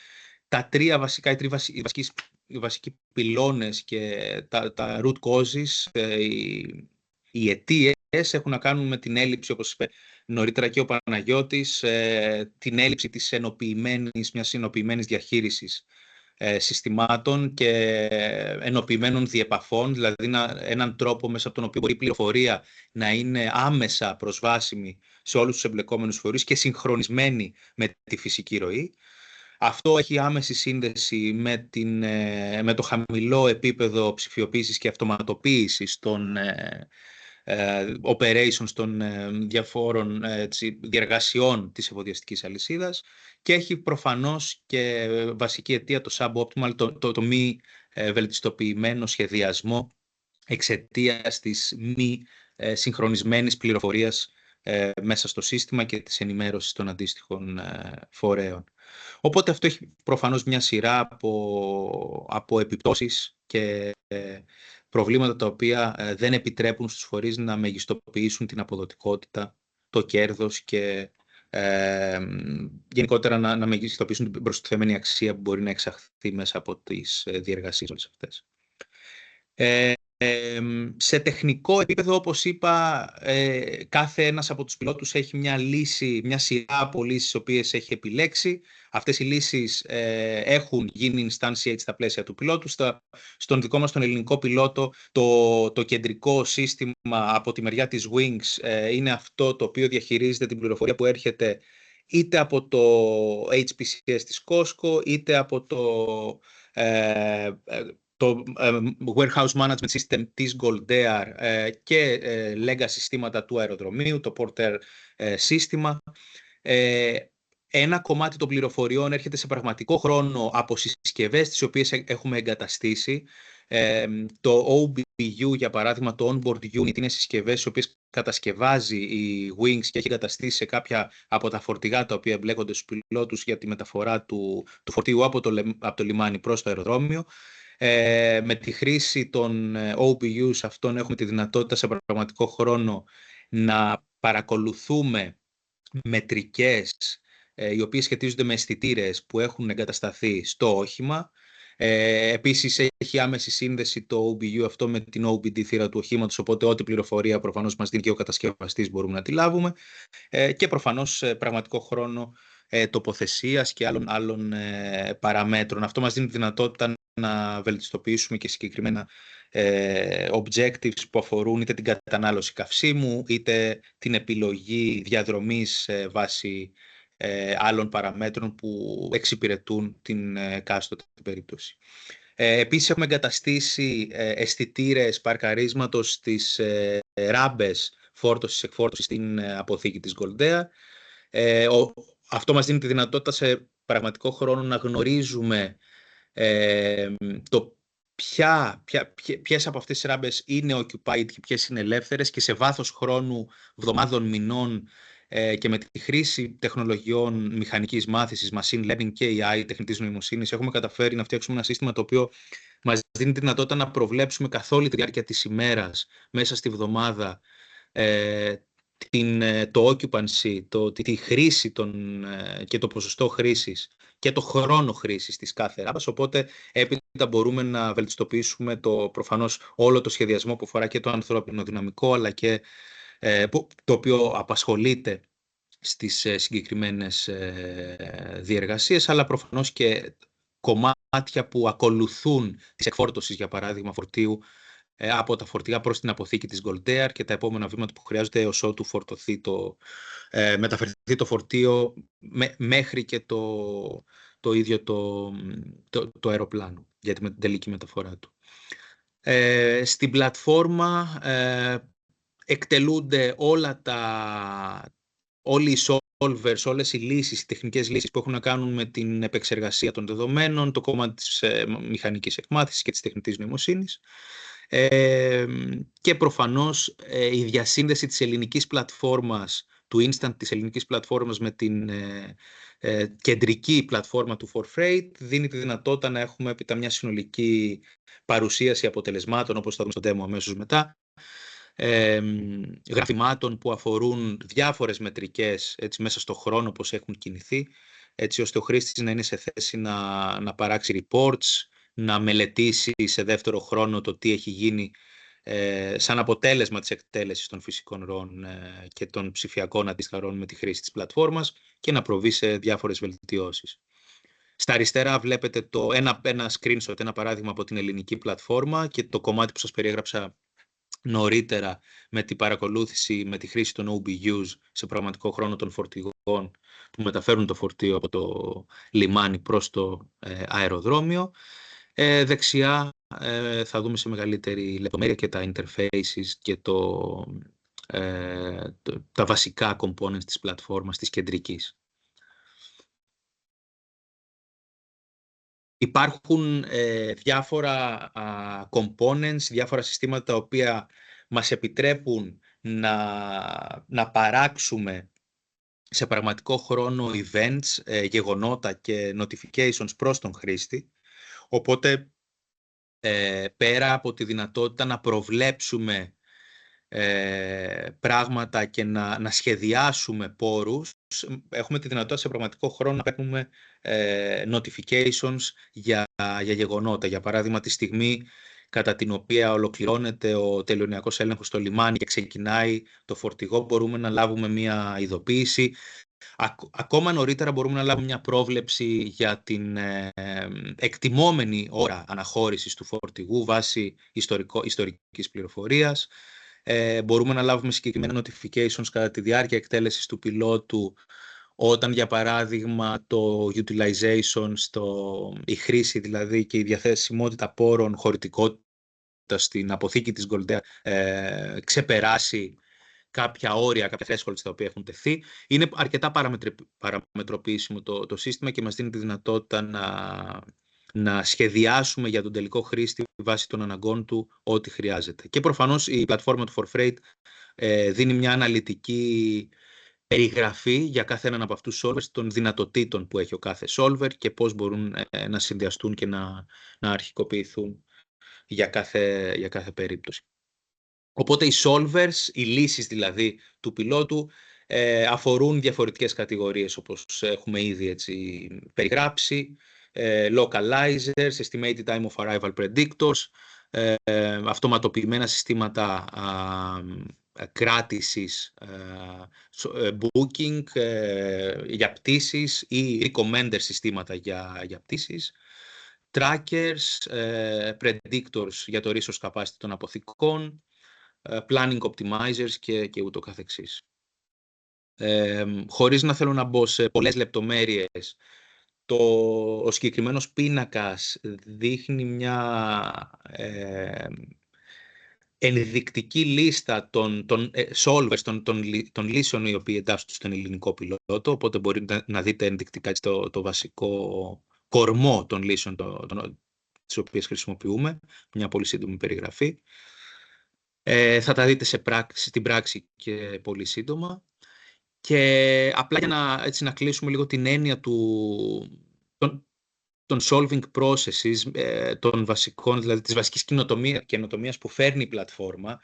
οι βασικοί πυλώνες και τα root causes, οι αιτίες έχουν να κάνουν με την έλλειψη, όπως είπε νωρίτερα και ο Παναγιώτης, την έλλειψη της μιας ενοποιημένης διαχείρισης συστημάτων και ενοποιημένων διεπαφών, δηλαδή έναν τρόπο μέσα από τον οποίο μπορεί η πληροφορία να είναι άμεσα προσβάσιμη σε όλους τους εμπλεκόμενους φορείς και συγχρονισμένη με τη φυσική ροή. Αυτό έχει άμεση σύνδεση με το χαμηλό επίπεδο ψηφιοποίησης και αυτοματοποίησης των operations των διαφόρων διεργασιών της εφοδιαστικής αλυσίδας και έχει προφανώς και βασική αιτία το suboptimal, το μη βελτιστοποιημένο σχεδιασμό εξαιτίας της μη συγχρονισμένης πληροφορίας μέσα στο σύστημα και της ενημέρωσης των αντίστοιχων φορέων. Οπότε αυτό έχει προφανώς μια σειρά από επιπτώσεις και προβλήματα τα οποία δεν επιτρέπουν στους φορείς να μεγιστοποιήσουν την αποδοτικότητα, το κέρδος και γενικότερα να μεγιστοποιήσουν την προστιθέμενη αξία που μπορεί να εξαχθεί μέσα από τις διεργασίες όλες αυτές. Σε τεχνικό επίπεδο, όπως είπα, κάθε ένας από τους πιλότους έχει μια σειρά από λύσεις τις οποίες έχει επιλέξει. Αυτές οι λύσεις έχουν γίνει instantiate στα πλαίσια του πιλότου. Στον δικό μας τον ελληνικό πιλότο, το κεντρικό σύστημα από τη μεριά της Wings είναι αυτό το οποίο διαχειρίζεται την πληροφορία που έρχεται είτε από το HPCS της Costco, είτε από το Warehouse Management System της Gold Air και legacy συστήματα του αεροδρομίου, το Porter σύστημα. Ένα κομμάτι των πληροφοριών έρχεται σε πραγματικό χρόνο από συσκευές τις οποίες έχουμε εγκαταστήσει Το OBU, για παράδειγμα, το Onboard Unit, είναι συσκευές οι οποίες κατασκευάζει η Wings και έχει εγκαταστήσει σε κάποια από τα φορτηγά τα οποία εμπλέκονται στους πιλότους για τη μεταφορά του φορτίου από το λιμάνι προς το αεροδρόμιο. Με τη χρήση των OBUs αυτών έχουμε τη δυνατότητα σε πραγματικό χρόνο να παρακολουθούμε μετρικές οι οποίες σχετίζονται με αισθητήρες που έχουν εγκατασταθεί στο όχημα. Επίσης έχει άμεση σύνδεση το OBU αυτό με την OBD θύρα του οχήματος, οπότε ό,τι πληροφορία προφανώς μας δίνει και ο κατασκευαστής μπορούμε να τη λάβουμε, και προφανώς πραγματικό χρόνο τοποθεσίας και άλλων παραμέτρων. Αυτό μας δίνει τη δυνατότητα να βελτιστοποιήσουμε και συγκεκριμένα objectives που αφορούν είτε την κατανάλωση καυσίμου, είτε την επιλογή διαδρομής βάσει άλλων παραμέτρων που εξυπηρετούν την εκάστοτε περίπτωση. Επίσης έχουμε εγκαταστήσει αισθητήρες παρκαρίσματος στις ράμπες φόρτωσης-εκφόρτωσης στην αποθήκη της Goldea. Αυτό μας δίνει τη δυνατότητα σε πραγματικό χρόνο να γνωρίζουμε ποιες από αυτές τις ράμπες είναι occupied και ποιες είναι ελεύθερες, και σε βάθος χρόνου, εβδομάδων, μηνών, και με τη χρήση τεχνολογιών μηχανικής μάθησης, machine learning και AI, τεχνητής νοημοσύνης, έχουμε καταφέρει να φτιάξουμε ένα σύστημα το οποίο μας δίνει τη δυνατότητα να προβλέψουμε καθ' όλη τη διάρκεια της ημέρας, μέσα στη βδομάδα, το occupancy, τη χρήση και το ποσοστό χρήσης και το χρόνο χρήσης της κάθε ράμπας, οπότε έπειτα μπορούμε να βελτιστοποιήσουμε προφανώς όλο το σχεδιασμό που αφορά και το ανθρώπινο δυναμικό, αλλά και το οποίο απασχολείται στις συγκεκριμένες διεργασίες, αλλά προφανώς και κομμάτια που ακολουθούν της εκφόρτωσης, για παράδειγμα, φορτίου από τα φορτηγά προς την αποθήκη της Goldea και τα επόμενα βήματα που χρειάζονται έως ότου μεταφερθεί το φορτίο μέχρι και το ίδιο το αεροπλάνο για την τελική μεταφορά του. Στην πλατφόρμα εκτελούνται όλοι οι solvers, όλες οι λύσεις, οι τεχνικές λύσεις που έχουν να κάνουν με την επεξεργασία των δεδομένων, το κομμάτι της μηχανικής εκμάθησης και της τεχνητής νοημοσύνης, και προφανώς η διασύνδεση της ελληνικής πλατφόρμας, του Instant της ελληνικής πλατφόρμας με την κεντρική πλατφόρμα του ForFreight δίνει τη δυνατότητα να έχουμε έπειτα μια συνολική παρουσίαση αποτελεσμάτων, όπως θα δούμε στο demo αμέσως μετά, γραφημάτων που αφορούν διάφορες μετρικές μέσα στο χρόνο πώς έχουν κινηθεί, έτσι ώστε ο χρήστης να είναι σε θέση να παράξει reports, να μελετήσει σε δεύτερο χρόνο το τι έχει γίνει σαν αποτέλεσμα της εκτέλεσης των φυσικών ροών και των ψηφιακών αντίστοιχα ροών με τη χρήση της πλατφόρμας και να προβεί σε διάφορες βελτιώσεις. Στα αριστερά βλέπετε ένα screenshot, ένα παράδειγμα από την ελληνική πλατφόρμα και το κομμάτι που σας περιέγραψα νωρίτερα με την παρακολούθηση, με τη χρήση των OBUs σε πραγματικό χρόνο των φορτηγών που μεταφέρουν το φορτίο από το λιμάνι προς το αεροδρόμιο. Δεξιά θα δούμε σε μεγαλύτερη λεπτομέρεια και τα interfaces και τα βασικά components της πλατφόρμας της κεντρικής. Υπάρχουν διάφορα components, διάφορα συστήματα τα οποία μας επιτρέπουν να παράξουμε σε πραγματικό χρόνο events, γεγονότα και notifications προς τον χρήστη. Οπότε, πέρα από τη δυνατότητα να προβλέψουμε πράγματα και να σχεδιάσουμε πόρους, έχουμε τη δυνατότητα σε πραγματικό χρόνο να παίρνουμε notifications για γεγονότα. Για παράδειγμα, τη στιγμή κατά την οποία ολοκληρώνεται ο τελειωνιακός έλεγχος στο λιμάνι και ξεκινάει το φορτηγό, μπορούμε να λάβουμε μια ειδοποίηση. Ακόμα νωρίτερα μπορούμε να λάβουμε μια πρόβλεψη για την εκτιμόμενη ώρα αναχώρησης του φορτηγού βάσει ιστορικής πληροφορίας. Μπορούμε να λάβουμε συγκεκριμένα notifications κατά τη διάρκεια εκτέλεσης του πιλότου, όταν για παράδειγμα το utilization, η χρήση δηλαδή και η διαθεσιμότητα πόρων, χωρητικότητα στην αποθήκη της Goldea ξεπεράσει κάποια όρια, κάποια thresholds τα οποία έχουν τεθεί. Είναι αρκετά παραμετροποιήσιμο το σύστημα και μας δίνει τη δυνατότητα να σχεδιάσουμε για τον τελικό χρήστη βάσει των αναγκών του ό,τι χρειάζεται. Και προφανώς η πλατφόρμα του ForFreight δίνει μια αναλυτική περιγραφή για κάθε έναν από αυτούς τους solvers, των δυνατοτήτων που έχει ο κάθε solver και πώς μπορούν να συνδυαστούν και να αρχικοποιηθούν για κάθε περίπτωση. Οπότε οι solvers, οι λύσεις δηλαδή του πιλότου, αφορούν διαφορετικές κατηγορίες, όπως έχουμε ήδη έτσι περιγράψει, localizers, estimated time of arrival predictors, αυτοματοποιημένα συστήματα κράτησης, booking για πτήσεις ή recommender συστήματα για πτήσεις, trackers, predictors για το resource capacity των αποθηκών, planning optimizers και ούτω καθεξής. Χωρίς να θέλω να μπω σε πολλές λεπτομέρειες, ο συγκεκριμένος πίνακας δείχνει μια ενδεικτική λίστα των solvers, των λύσεων οι οποίοι εντάσσονται στον ελληνικό πιλότο, οπότε μπορείτε να δείτε ενδεικτικά το βασικό κορμό των λύσεων τις οποίες χρησιμοποιούμε, μια πολύ σύντομη περιγραφή. Θα τα δείτε στην πράξη και πολύ σύντομα. Και απλά για να κλείσουμε λίγο την έννοια των solving processes, των βασικών, δηλαδή της βασικής καινοτομίας που φέρνει η πλατφόρμα,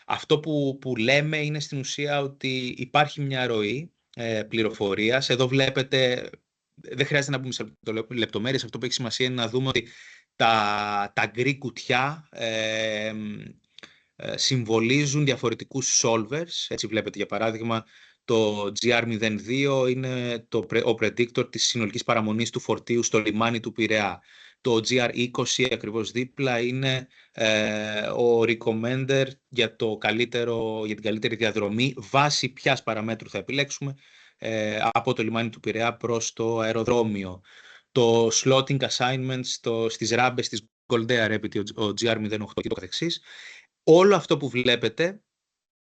αυτό που λέμε είναι στην ουσία ότι υπάρχει μια ροή πληροφορίας. Εδώ βλέπετε, δεν χρειάζεται να μπούμε σε λεπτομέρειες, αυτό που έχει σημασία είναι να δούμε ότι τα γκρι κουτιά συμβολίζουν διαφορετικούς solvers. Έτσι βλέπετε για παράδειγμα το GR02 είναι ο predictor της συνολικής παραμονής του φορτίου στο λιμάνι του Πειραιά. Το GR20 ακριβώς δίπλα είναι ο recommender για την καλύτερη διαδρομή βάσει ποιας παραμέτρου θα επιλέξουμε από το λιμάνι του Πειραιά προς το αεροδρόμιο. Το slotting assignments στις ράμπες της Goldea Rapid, ο GR08 και το καθεξής. Όλο αυτό που βλέπετε,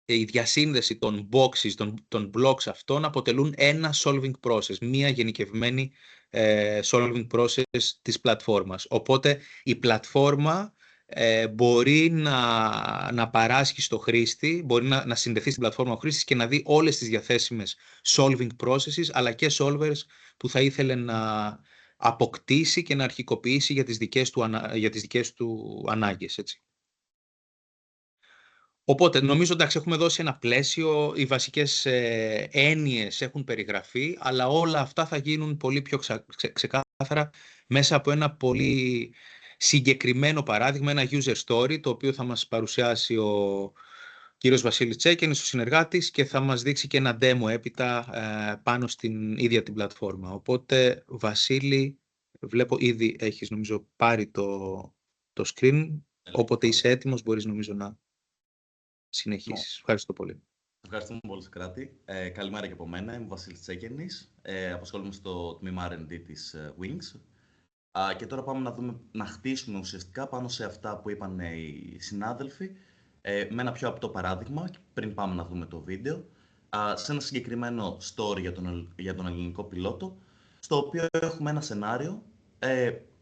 η διασύνδεση των boxes, των blocks αυτών, αποτελούν ένα solving process, μία γενικευμένη solving process της πλατφόρμας. Οπότε η πλατφόρμα μπορεί να παράσχει στο χρήστη, μπορεί να συνδεθεί στην πλατφόρμα ο χρήστης και να δει όλες τις διαθέσιμες solving processes, αλλά και solvers που θα ήθελε να αποκτήσει και να αρχικοποιήσει για τις δικές του ανάγκες, έτσι. Οπότε, νομίζω, εντάξει, έχουμε δώσει ένα πλαίσιο, οι βασικές έννοιες έχουν περιγραφεί, αλλά όλα αυτά θα γίνουν πολύ πιο ξεκάθαρα μέσα από ένα πολύ συγκεκριμένο παράδειγμα, ένα user story, το οποίο θα μας παρουσιάσει ο κύριος Βασίλης Τσέκενης, ο συνεργάτης, και θα μας δείξει και ένα demo έπειτα πάνω στην ίδια την πλατφόρμα. Οπότε, Βασίλη, βλέπω ήδη έχεις, νομίζω, πάρει το screen, όποτε είσαι έτοιμος μπορείς, νομίζω, να συνεχίσεις. Ευχαριστώ πολύ. Ευχαριστούμε πολύ, Σοκράτη. Καλημέρα και από μένα. Είμαι ο Βασίλης Τσέκενης. Απασχολούμαι στο τμήμα R&D της Wings. Και τώρα πάμε να χτίσουμε ουσιαστικά πάνω σε αυτά που είπαν οι συνάδελφοι, με ένα πιο απτό παράδειγμα, πριν πάμε να δούμε το βίντεο, σε ένα συγκεκριμένο story για τον ελληνικό πιλότο, στο οποίο έχουμε ένα σενάριο,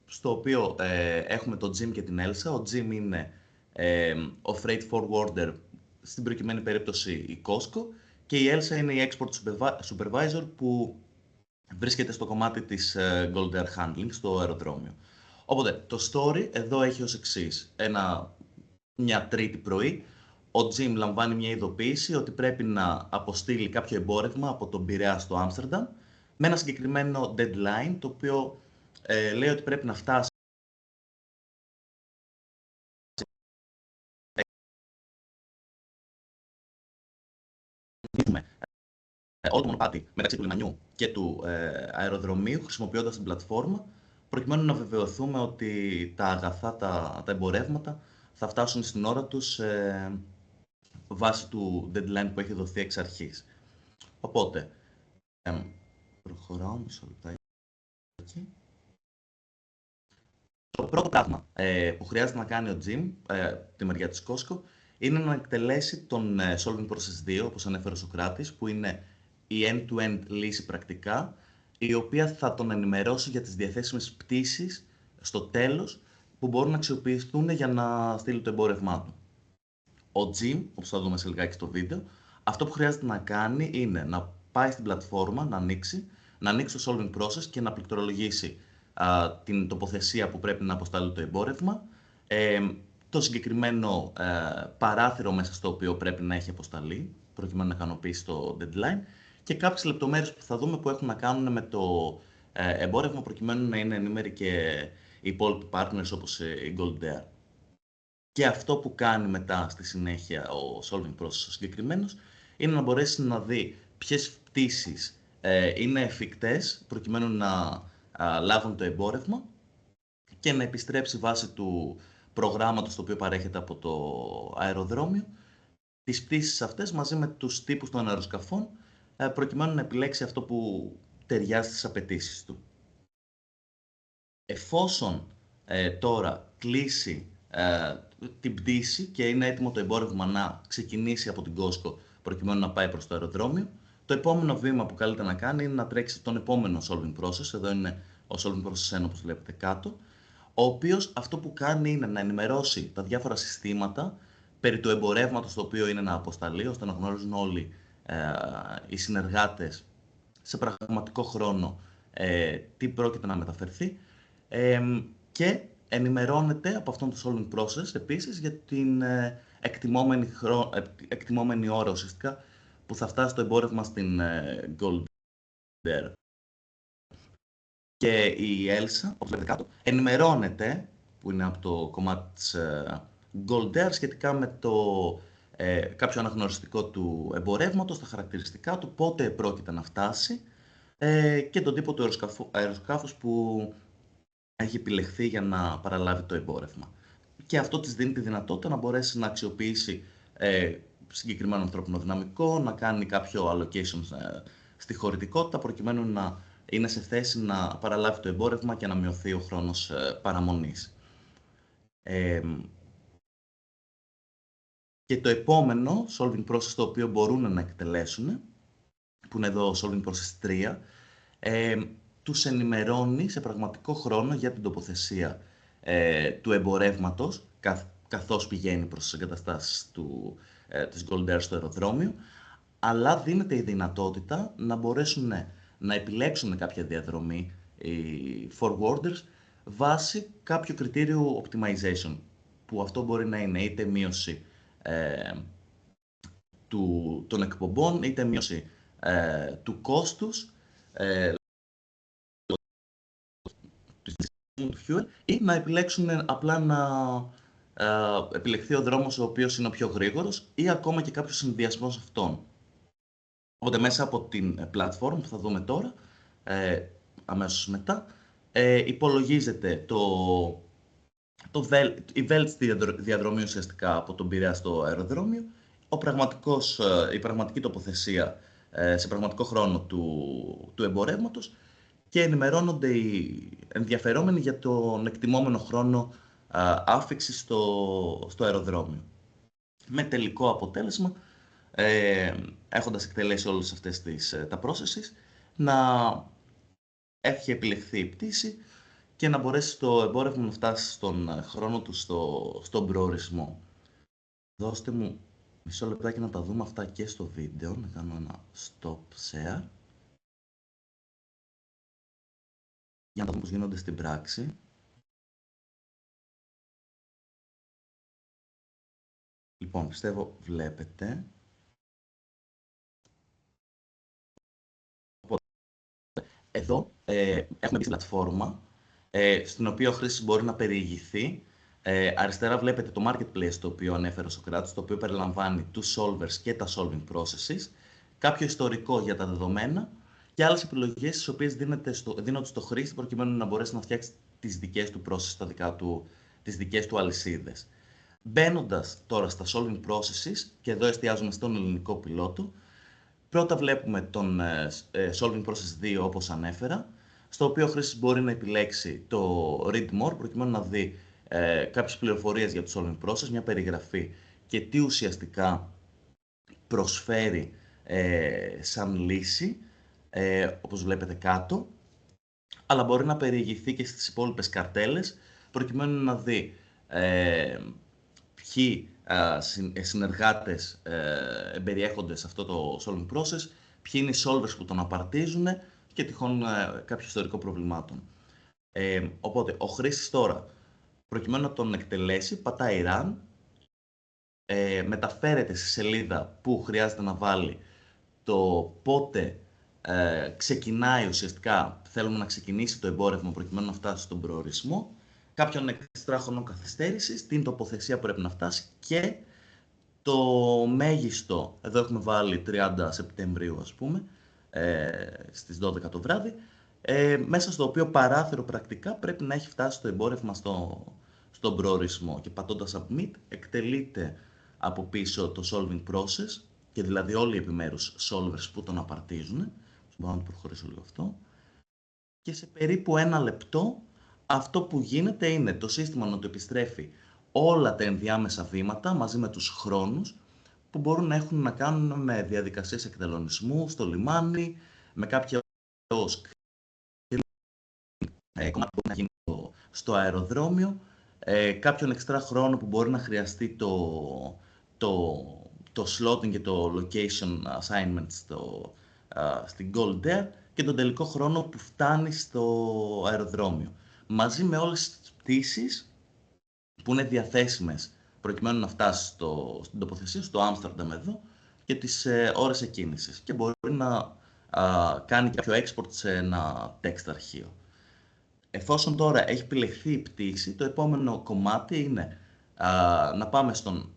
στο οποίο έχουμε τον Jim και την Elsa. Ο Jim είναι ο freight forwarder, στην προκειμένη περίπτωση η Costco, και η Elsa είναι η export supervisor που βρίσκεται στο κομμάτι της Goldea Handling, στο αεροδρόμιο. Οπότε, το story εδώ έχει ως εξής. Μια Τρίτη πρωί, ο Jim λαμβάνει μια ειδοποίηση ότι πρέπει να αποστείλει κάποιο εμπόρευμα από τον Πειραιά στο Άμστερνταμ, με ένα συγκεκριμένο deadline, το οποίο λέει ότι πρέπει να φτάσει όλο το μονοπάτι μεταξύ του λιμανιού και του αεροδρομίου, χρησιμοποιώντας την πλατφόρμα, προκειμένου να βεβαιωθούμε ότι τα αγαθά, τα εμπορεύματα θα φτάσουν στην ώρα τους βάσει του deadline που έχει δοθεί εξ αρχής. Οπότε, προχωράω μισό λεπτάκι. Το πρώτο πράγμα που χρειάζεται να κάνει ο Jim, τη μεριά της Costco, είναι να εκτελέσει τον Solving Process 2, όπως ανέφερε ο Σοκράτης, που είναι η end-to-end λύση πρακτικά, η οποία θα τον ενημερώσει για τις διαθέσιμες πτήσεις στο τέλος που μπορούν να αξιοποιηθούν για να στείλει το εμπόρευμά του. Ο Jim, όπως θα δούμε σε λιγάκι στο βίντεο, αυτό που χρειάζεται να κάνει είναι να πάει στην πλατφόρμα, να ανοίξει το solving process και να πληκτρολογήσει την τοποθεσία που πρέπει να αποστάλει το εμπόρευμα, το συγκεκριμένο παράθυρο μέσα στο οποίο πρέπει να έχει αποσταλεί, προκειμένου να ικανοποιήσει το deadline, και κάποιες λεπτομέρειες που θα δούμε που έχουν να κάνουν με το εμπόρευμα, προκειμένου να είναι ενήμεροι και οι υπόλοιποι partners όπως η Gold Dare. Και αυτό που κάνει μετά στη συνέχεια ο solving process ο συγκεκριμένος είναι να μπορέσει να δει ποιες πτήσεις είναι εφικτές προκειμένου να λάβουν το εμπόρευμα και να επιστρέψει βάσει του προγράμματος το οποίο παρέχεται από το αεροδρόμιο τις πτήσεις αυτές μαζί με τους τύπους των αεροσκαφών προκειμένου να επιλέξει αυτό που ταιριάζει στις απαιτήσεις του. Εφόσον τώρα κλείσει την πτήση και είναι έτοιμο το εμπόρευμα να ξεκινήσει από την Costco προκειμένου να πάει προς το αεροδρόμιο, το επόμενο βήμα που καλείται να κάνει είναι να τρέξει τον επόμενο solving process. Εδώ είναι ο solving process 1, όπως βλέπετε κάτω, ο οποίος αυτό που κάνει είναι να ενημερώσει τα διάφορα συστήματα περί του εμπορεύματος το οποίο είναι να αποσταλεί, ώστε να γνωρίζουν όλοι οι συνεργάτες σε πραγματικό χρόνο τι πρόκειται να μεταφερθεί, και ενημερώνεται από αυτόν το solving process επίσης για την εκτιμόμενη ώρα ουσιαστικά που θα φτάσει το εμπόρευμα στην Gold Dare. Και η Elsa, όπως βλέπετε κάτω, ενημερώνεται, που είναι από το κομμάτι της Gold Dare, σχετικά με το κάποιο αναγνωριστικό του εμπορεύματος, τα χαρακτηριστικά του, πότε πρόκειται να φτάσει και τον τύπο του αεροσκάφους που έχει επιλεχθεί για να παραλάβει το εμπόρευμα. Και αυτό της δίνει τη δυνατότητα να μπορέσει να αξιοποιήσει συγκεκριμένο ανθρώπινο δυναμικό, να κάνει κάποιο allocation στη χωρητικότητα, προκειμένου να είναι σε θέση να παραλάβει το εμπόρευμα και να μειωθεί ο χρόνος παραμονής. Και το επόμενο solving process το οποίο μπορούν να εκτελέσουν, που είναι εδώ solving process 3, τους ενημερώνει σε πραγματικό χρόνο για την τοποθεσία του εμπορεύματος, καθώς πηγαίνει προς τις εγκαταστάσεις της Gold Dare στο αεροδρόμιο, αλλά δίνεται η δυνατότητα να μπορέσουν να επιλέξουν κάποια διαδρομή οι forwarders βάσει κάποιου κριτήριου optimization, που αυτό μπορεί να είναι είτε μείωση των εκπομπών, είτε μείωση του κόστους του fuel, ή να επιλέξουν απλά να επιλεχθεί ο δρόμος ο οποίος είναι ο πιο γρήγορος, ή ακόμα και κάποιος συνδυασμός αυτών. Οπότε μέσα από την πλατφόρμα που θα δούμε τώρα, αμέσως μετά, υπολογίζεται η βέλτιστη διαδρομή ουσιαστικά από τον Πειραιά στο αεροδρόμιο, η πραγματική τοποθεσία σε πραγματικό χρόνο του εμπορεύματος, και ενημερώνονται οι ενδιαφερόμενοι για τον εκτιμόμενο χρόνο άφιξης στο αεροδρόμιο. Με τελικό αποτέλεσμα, έχοντας εκτελέσει όλες αυτές τα processes, να έχει επιλεχθεί η πτήση και να μπορέσει το εμπόρευμα να φτάσει στον χρόνο του στον προορισμό. Δώστε μου μισό λεπτάκι να τα δούμε αυτά και στο βίντεο, να κάνω ένα stop share για να δούμε πώς γίνονται στην πράξη. Λοιπόν, πιστεύω βλέπετε. Εδώ έχουμε μπει στην πλατφόρμα, στην οποία ο χρήστης μπορεί να περιηγηθεί. Αριστερά βλέπετε το marketplace το οποίο ανέφερε ο Σωκράτης, το οποίο περιλαμβάνει τους solvers και τα solving processes, κάποιο ιστορικό για τα δεδομένα και άλλες επιλογές τις οποίες δίνονται στο χρήστη προκειμένου να μπορέσει να φτιάξει τις δικές του processes, τις δικές του αλυσίδες. Μπαίνοντας τώρα στα solving processes, και εδώ εστιάζουμε στον ελληνικό πιλότο, πρώτα βλέπουμε τον solving process 2 όπως ανέφερα, στο οποίο ο χρήστης μπορεί να επιλέξει το read more προκειμένου να δει κάποιες πληροφορίες για το solving process, μια περιγραφή και τι ουσιαστικά προσφέρει σαν λύση, όπως βλέπετε κάτω. αλλά μπορεί να περιηγηθεί και στις υπόλοιπες καρτέλες, προκειμένου να δει ποιοι συνεργάτες περιέχονται σε αυτό το solving process, ποιοι είναι οι solvers που τον απαρτίζουν και τυχόν κάποιο ιστορικό προβλημάτων. Οπότε, ο χρήστης τώρα, προκειμένου να τον εκτελέσει, πατάει run, μεταφέρεται στη σελίδα που χρειάζεται να βάλει το πότε ξεκινάει ουσιαστικά, θέλουμε να ξεκινήσει το εμπόρευμα προκειμένου να φτάσει στον προορισμό, κάποιον εξτρά χρόνο καθυστέρησης, την τοποθεσία που πρέπει να φτάσει και το μέγιστο, εδώ έχουμε βάλει 30 Σεπτεμβρίου ας πούμε, στις 12 το βράδυ, μέσα στο οποίο παράθυρο πρακτικά πρέπει να έχει φτάσει το εμπόρευμα στον προορισμό και πατώντας Submit εκτελείται από πίσω το solving process και δηλαδή όλοι οι επιμέρους solvers που τον απαρτίζουν. Μπορώ να το προχωρήσω λίγο αυτό. Και σε περίπου 1 λεπτό αυτό που γίνεται είναι το σύστημα να το επιστρέφει όλα τα ενδιάμεσα βήματα μαζί με τους χρόνους που μπορούν να έχουν να κάνουν με διαδικασίες εκτελονισμού στο λιμάνι, με κάποια κομμάτι που μπορεί να γίνει στο αεροδρόμιο, κάποιον εξτρά χρόνο που μπορεί να χρειαστεί το slotting και το location assignment στην Gold Air και τον τελικό χρόνο που φτάνει στο αεροδρόμιο. Μαζί με όλες τις πτήσεις που είναι διαθέσιμες προκειμένου να φτάσει στην τοποθεσία, στο Άμστερνταμ εδώ, και τις ώρες εκκίνησης. Και μπορεί να κάνει κάποιο export σε ένα text αρχείο. Εφόσον τώρα έχει επιλεχθεί η πτήση, το επόμενο κομμάτι είναι να πάμε στον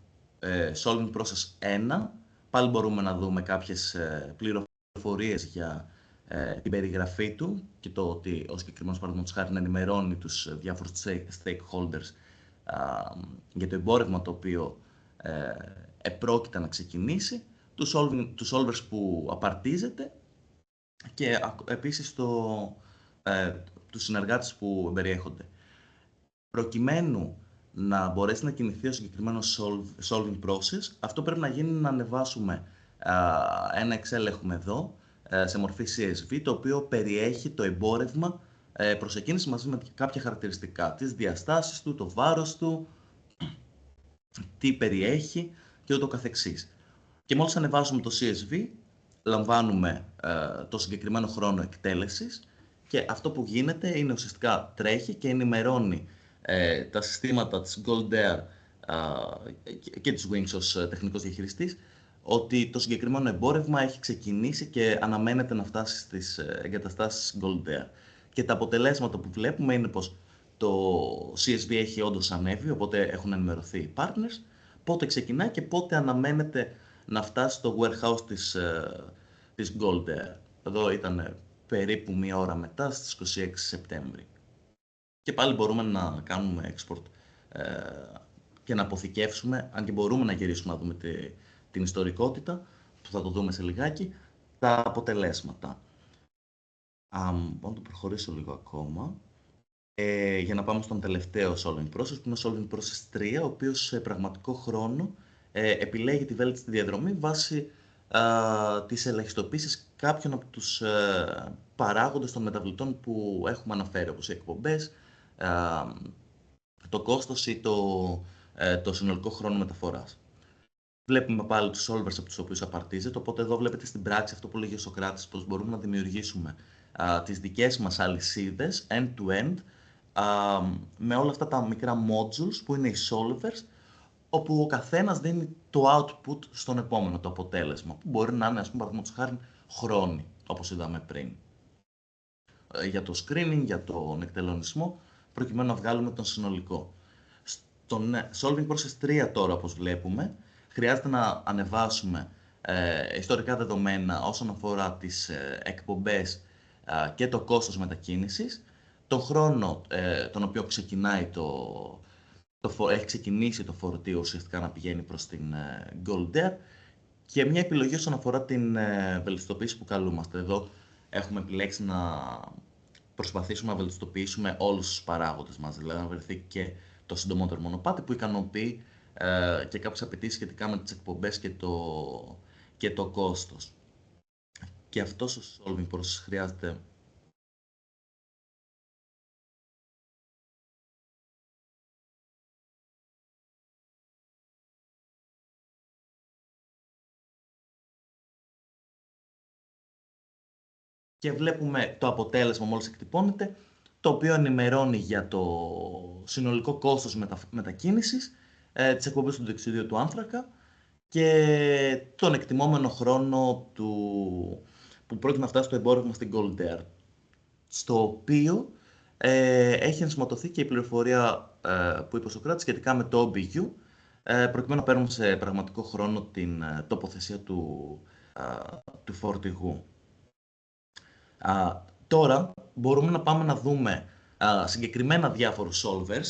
Solving Process 1. Πάλι μπορούμε να δούμε κάποιες πληροφορίες για την περιγραφή του και το ότι ο συγκεκριμένος παραδείγματος χάρη να ενημερώνει τους διάφορους stakeholders για το εμπόρευμα το οποίο επρόκειται να ξεκινήσει, τους solvers που απαρτίζεται και επίσης τους συνεργάτες που περιέχονται. Προκειμένου να μπορέσει να κινηθεί ο συγκεκριμένος solving process, αυτό πρέπει να γίνει να ανεβάσουμε ένα Excel έχουμε εδώ, σε μορφή CSV, το οποίο περιέχει το εμπόρευμα προς εκκίνηση μαζί με κάποια χαρακτηριστικά, τις διαστάσεις του, το βάρος του, τι περιέχει και ούτω καθεξής. Και μόλις ανεβάσουμε το CSV, λαμβάνουμε το συγκεκριμένο χρόνο εκτέλεσης και αυτό που γίνεται είναι ουσιαστικά τρέχει και ενημερώνει τα συστήματα της Gold Air και της Wings ως τεχνικός διαχειριστής ότι το συγκεκριμένο εμπόρευμα έχει ξεκινήσει και αναμένεται να φτάσει στις εγκαταστάσεις Gold Air. Και τα αποτελέσματα που βλέπουμε είναι πως το CSV έχει όντως ανέβει, οπότε έχουν ενημερωθεί οι partners, πότε ξεκινάει και πότε αναμένεται να φτάσει στο warehouse της Gold Air. Εδώ ήταν περίπου 1 ώρα μετά, στις 26 Σεπτέμβρη. Και πάλι μπορούμε να κάνουμε export και να αποθηκεύσουμε, αν και μπορούμε να γυρίσουμε να δούμε την ιστορικότητα, που θα το δούμε σε λιγάκι, τα αποτελέσματα. Μπορώ να το προχωρήσω λίγο ακόμα, για να πάμε στον τελευταίο solving process, που είναι ο solving process 3, ο οποίος σε πραγματικό χρόνο επιλέγει τη βέλτιστη διαδρομή βάσει της ελαχιστοποίησης κάποιων από τους παράγοντες των μεταβλητών που έχουμε αναφέρει, όπως οι εκπομπές, το κόστος ή το συνολικό χρόνο μεταφοράς. Βλέπουμε πάλι τους solvers από τους οποίους απαρτίζεται, οπότε εδώ βλέπετε στην πράξη αυτό που λέγει ο Σωκράτης, πως μπορούμε να δημιουργήσουμε τις δικές μας αλυσίδες end-to-end με όλα αυτά τα μικρά modules που είναι οι solvers, όπου ο καθένας δίνει το output στον επόμενο, το αποτέλεσμα, που μπορεί να είναι, ας πούμε, παραδείγματος χάρη, χρόνοι, όπως είδαμε πριν. Για το screening, για τον εκτελονισμό, προκειμένου να βγάλουμε τον συνολικό. Στον Solving Process 3 τώρα, όπως βλέπουμε, χρειάζεται να ανεβάσουμε ιστορικά δεδομένα όσον αφορά τις εκπομπές και το κόστος μετακίνησης, τον χρόνο τον οποίο ξεκινάει έχει ξεκινήσει το φορτίο ουσιαστικά να πηγαίνει προς την Gold Air και μια επιλογή όσον αφορά την βελτιστοποίηση που καλούμαστε. Εδώ έχουμε επιλέξει να προσπαθήσουμε να βελτιστοποιήσουμε όλους τους παράγοντες μας, δηλαδή να βρεθεί και το συντομότερο μονοπάτι που ικανοποιεί και κάποιες απαιτήσεις σχετικά με τις εκπομπές και το κόστος. Και αυτός ο solving process χρειάζεται και βλέπουμε το αποτέλεσμα μόλις εκτυπώνεται, το οποίο ενημερώνει για το συνολικό κόστος μετακίνησης, της εκπομπής του διοξειδίου του άνθρακα και τον εκτιμόμενο χρόνο που πρόκειται να φτάσει το εμπόρευμα στην Gold Air, στο οποίο έχει ενσωματωθεί και η πληροφορία που είπε ο Σωκράτης σχετικά με το OBU, προκειμένου να παίρνουμε σε πραγματικό χρόνο την τοποθεσία του φορτηγού. Τώρα μπορούμε να πάμε να δούμε συγκεκριμένα διάφορους solvers,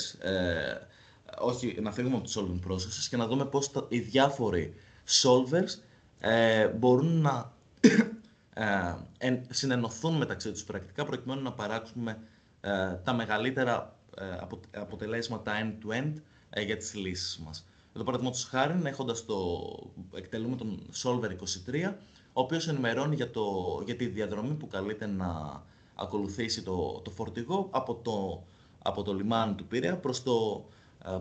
όχι να φύγουμε από τους solving processes και να δούμε πώς οι διάφοροι solvers μπορούν να συνενωθούν μεταξύ τους πρακτικά προκειμένου να παράξουμε τα μεγαλύτερα αποτελέσματα end-to-end για τις λύσεις μας. Εδώ παραδείγματος χάριν, εκτελούμε τον Solver 23, ο οποίος ενημερώνει για τη διαδρομή που καλείται να ακολουθήσει το φορτηγό από το λιμάνι του Πειραιά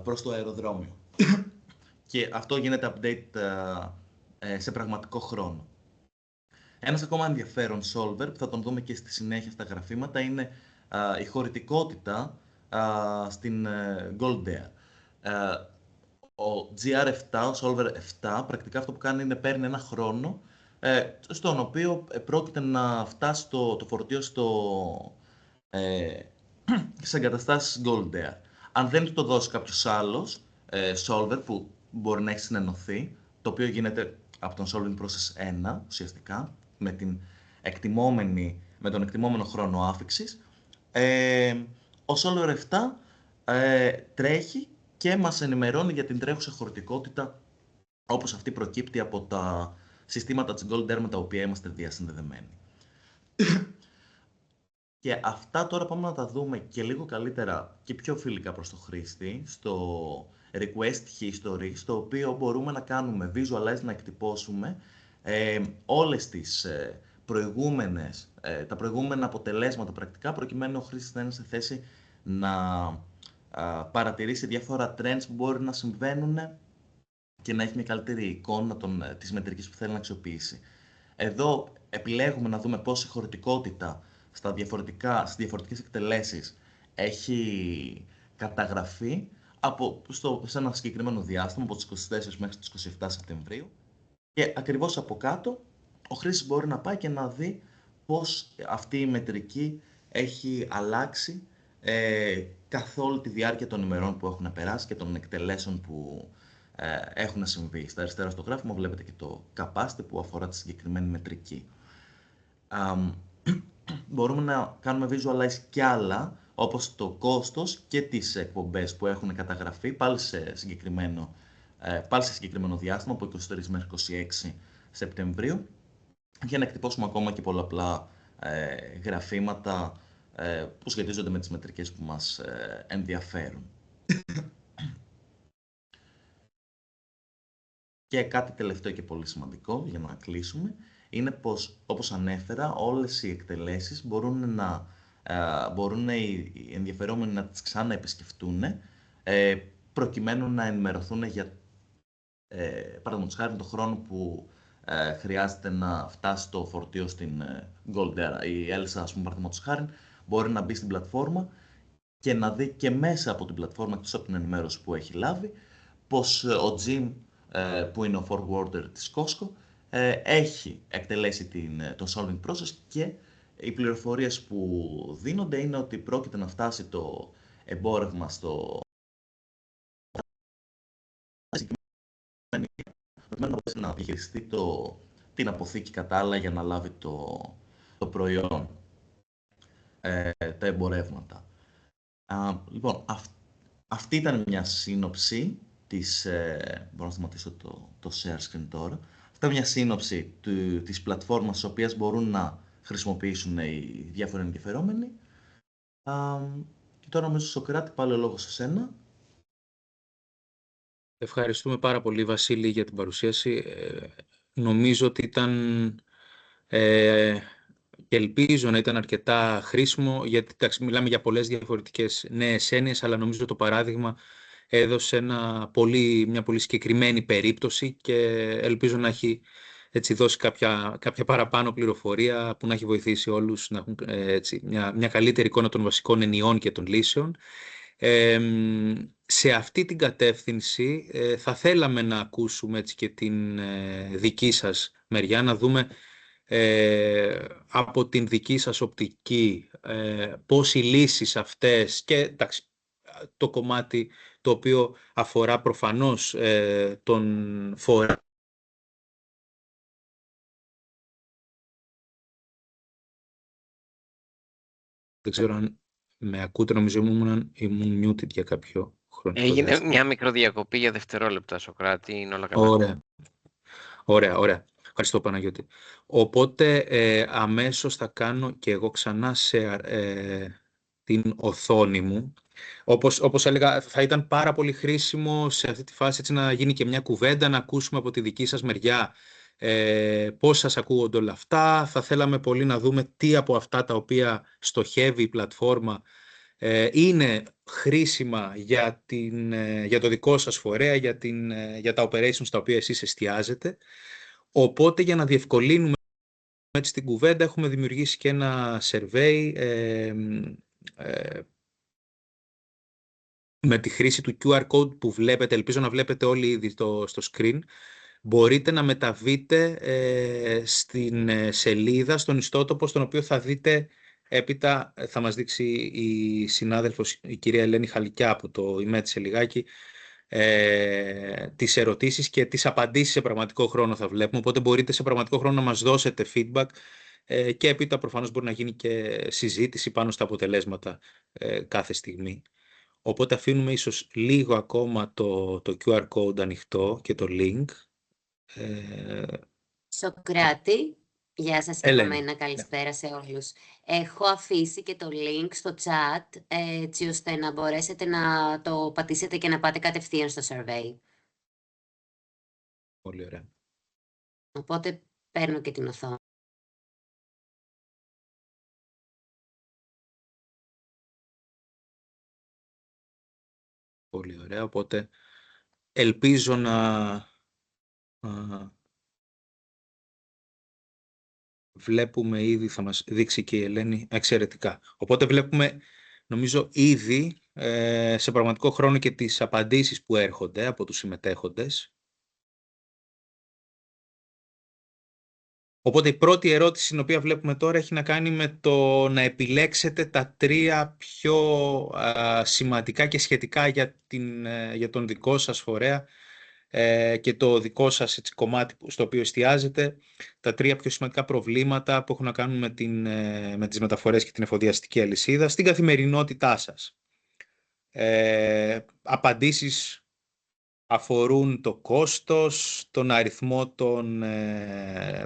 προς το αεροδρόμιο. Και αυτό γίνεται update σε πραγματικό χρόνο. Ένας ακόμα ενδιαφέρον solver, που θα τον δούμε και στη συνέχεια στα γραφήματα, είναι η χωρητικότητα στην Gold Air. Ο GR7, ο solver 7, πρακτικά αυτό που κάνει είναι παίρνει ένα χρόνο, στον οποίο πρόκειται να φτάσει το φορτίο σε εγκαταστάσεις Gold Air. Αν δεν του το δώσει κάποιος άλλος solver που μπορεί να έχει συνενωθεί, το οποίο γίνεται από τον solving process 1 ουσιαστικά, με τον εκτιμόμενο χρόνο άφιξης, ο solver 7 τρέχει και μας ενημερώνει για την τρέχουσα χωρητικότητα όπως αυτή προκύπτει από τα συστήματα της Gold Air με τα οποία είμαστε διασυνδεδεμένοι. Και αυτά τώρα πάμε να τα δούμε και λίγο καλύτερα και πιο φιλικά προς το χρήστη στο Request History, στο οποίο μπορούμε να κάνουμε visualize, να εκτυπώσουμε όλες τις τα προηγούμενα αποτελέσματα πρακτικά, προκειμένου ο χρήστης να είναι σε θέση να παρατηρήσει διάφορα trends που μπορεί να συμβαίνουν και να έχει μια καλύτερη εικόνα της μετρικής που θέλει να αξιοποιήσει. Εδώ επιλέγουμε να δούμε πώς η χωρητικότητα στις διαφορετικές εκτελέσεις έχει καταγραφεί σε ένα συγκεκριμένο διάστημα από τις 24 μέχρι τις 27 Σεπτεμβρίου και ακριβώς από κάτω ο χρήστης μπορεί να πάει και να δει πώς αυτή η μετρική έχει αλλάξει καθ' όλη τη διάρκεια των ημερών που έχουν περάσει και των εκτελέσεων που έχουν συμβεί. Στα αριστερά στο γράφημα βλέπετε και το capacity που αφορά τη συγκεκριμένη μετρική. Μπορούμε να κάνουμε visualize κι άλλα, όπως το κόστος και τις εκπομπές που έχουν καταγραφεί πάλι σε συγκεκριμένο διάστημα από 23 μέχρι 26 Σεπτεμβρίου, για να εκτυπώσουμε ακόμα και πολλαπλά γραφήματα που σχετίζονται με τις μετρικές που μας ενδιαφέρουν. Και κάτι τελευταίο και πολύ σημαντικό για να κλείσουμε είναι πως, όπως ανέφερα, όλες οι εκτελέσεις μπορούν οι ενδιαφερόμενοι να τις ξαναεπισκεφτούν προκειμένου να ενημερωθούν για παραδείγματος χάρη τον χρόνο που χρειάζεται να φτάσει το φορτίο στην Gold Air. Η Έλσα, ας πούμε, παραδείγματος χάρη, μπορεί να μπει στην πλατφόρμα και να δει και μέσα από την πλατφόρμα, εκτός από την ενημέρωση που έχει λάβει, πως ο Jim, που είναι ο forwarder της Costco, έχει εκτελέσει το solving process και οι πληροφορίες που δίνονται είναι ότι πρόκειται να φτάσει το εμπόρευμα προκειμένου να μπορέσει να διαχειριστεί την αποθήκη κατάλληλα για να λάβει το προϊόν, τα εμπορεύματα. Λοιπόν, αυτή ήταν μια σύνοψη μπορώ να σταματήσω το share screen τώρα. Αυτή είναι μια σύνοψη της πλατφόρμας στις οποίες μπορούν να χρησιμοποιήσουν οι διάφοροι ενδιαφερόμενοι. Και τώρα νομίζω, Σωκράτη, πάλι ο λόγος σε σένα. Ευχαριστούμε πάρα πολύ, Βασίλη, για την παρουσίαση. Νομίζω ότι ήταν και ελπίζω να ήταν αρκετά χρήσιμο, γιατί μιλάμε για πολλές διαφορετικές νέες έννοιες, αλλά νομίζω το παράδειγμα έδωσε μια πολύ συγκεκριμένη περίπτωση και ελπίζω να έχει έτσι δώσει κάποια παραπάνω πληροφορία που να έχει βοηθήσει όλους να έχουν έτσι, μια καλύτερη εικόνα των βασικών ενιών και των λύσεων. Σε αυτή την κατεύθυνση θα θέλαμε να ακούσουμε έτσι και την δική σας μεριά, να δούμε από την δική σας οπτική πώς οι λύσεις αυτές και εντάξει, το κομμάτι το οποίο αφορά προφανώς τον φορέα. Δεν ξέρω αν με ακούτε, νομίζω ήμουν muted για κάποιο χρονικό Έγινε διάστημα. μια μικροδιακοπή για δευτερόλεπτα, Σοκράτη, είναι όλα καλά. Ωραία. Ευχαριστώ, Παναγιώτη. Οπότε αμέσως θα κάνω και εγώ ξανά την οθόνη μου. Όπως έλεγα, θα ήταν πάρα πολύ χρήσιμο σε αυτή τη φάση έτσι, να γίνει και μια κουβέντα, να ακούσουμε από τη δική σας μεριά πώς σας ακούγονται όλα αυτά. Θα θέλαμε πολύ να δούμε τι από αυτά τα οποία στοχεύει η πλατφόρμα είναι χρήσιμα για το δικό σας φορέα, για τα operations στα οποία εσείς εστιάζετε. Οπότε για να διευκολύνουμε έτσι την κουβέντα έχουμε δημιουργήσει και ένα survey με τη χρήση του QR code που βλέπετε, ελπίζω να βλέπετε όλοι ήδη στο screen. Μπορείτε να μεταβείτε στην σελίδα, στον ιστότοπο, στον οποίο θα δείτε έπειτα, θα μας δείξει η συνάδελφος, η κυρία Ελένη Χαλικιά από το email σε λιγάκι, τις ερωτήσεις και τις απαντήσεις σε πραγματικό χρόνο θα βλέπουμε, οπότε μπορείτε σε πραγματικό χρόνο να μας δώσετε feedback και έπειτα προφανώς μπορεί να γίνει και συζήτηση πάνω στα αποτελέσματα κάθε στιγμή. Οπότε αφήνουμε ίσως λίγο ακόμα το QR code ανοιχτό και το link. Σοκράτη, γεια σας και από Ελένη. μένα, καλησπέρα σε όλους. Έχω αφήσει και το link στο chat, έτσι ώστε να μπορέσετε να το πατήσετε και να πάτε κατευθείαν στο survey. Πολύ ωραία. Οπότε παίρνω και την οθόνη. Πολύ ωραία, οπότε ελπίζω να βλέπουμε ήδη, θα μας δείξει και η Ελένη εξαιρετικά. Οπότε βλέπουμε, νομίζω, ήδη σε πραγματικό χρόνο και τις απαντήσεις που έρχονται από τους συμμετέχοντες. Οπότε η πρώτη ερώτηση την οποία βλέπουμε τώρα έχει να κάνει με το να επιλέξετε τα τρία πιο σημαντικά και σχετικά για τον δικό σας φορέα και το δικό σας έτσι, κομμάτι στο οποίο εστιάζετε, τα τρία πιο σημαντικά προβλήματα που έχουν να κάνουν με τις μεταφορές και την εφοδιαστική αλυσίδα στην καθημερινότητά σας. Απαντήσεις αφορούν το κόστος, τον αριθμό των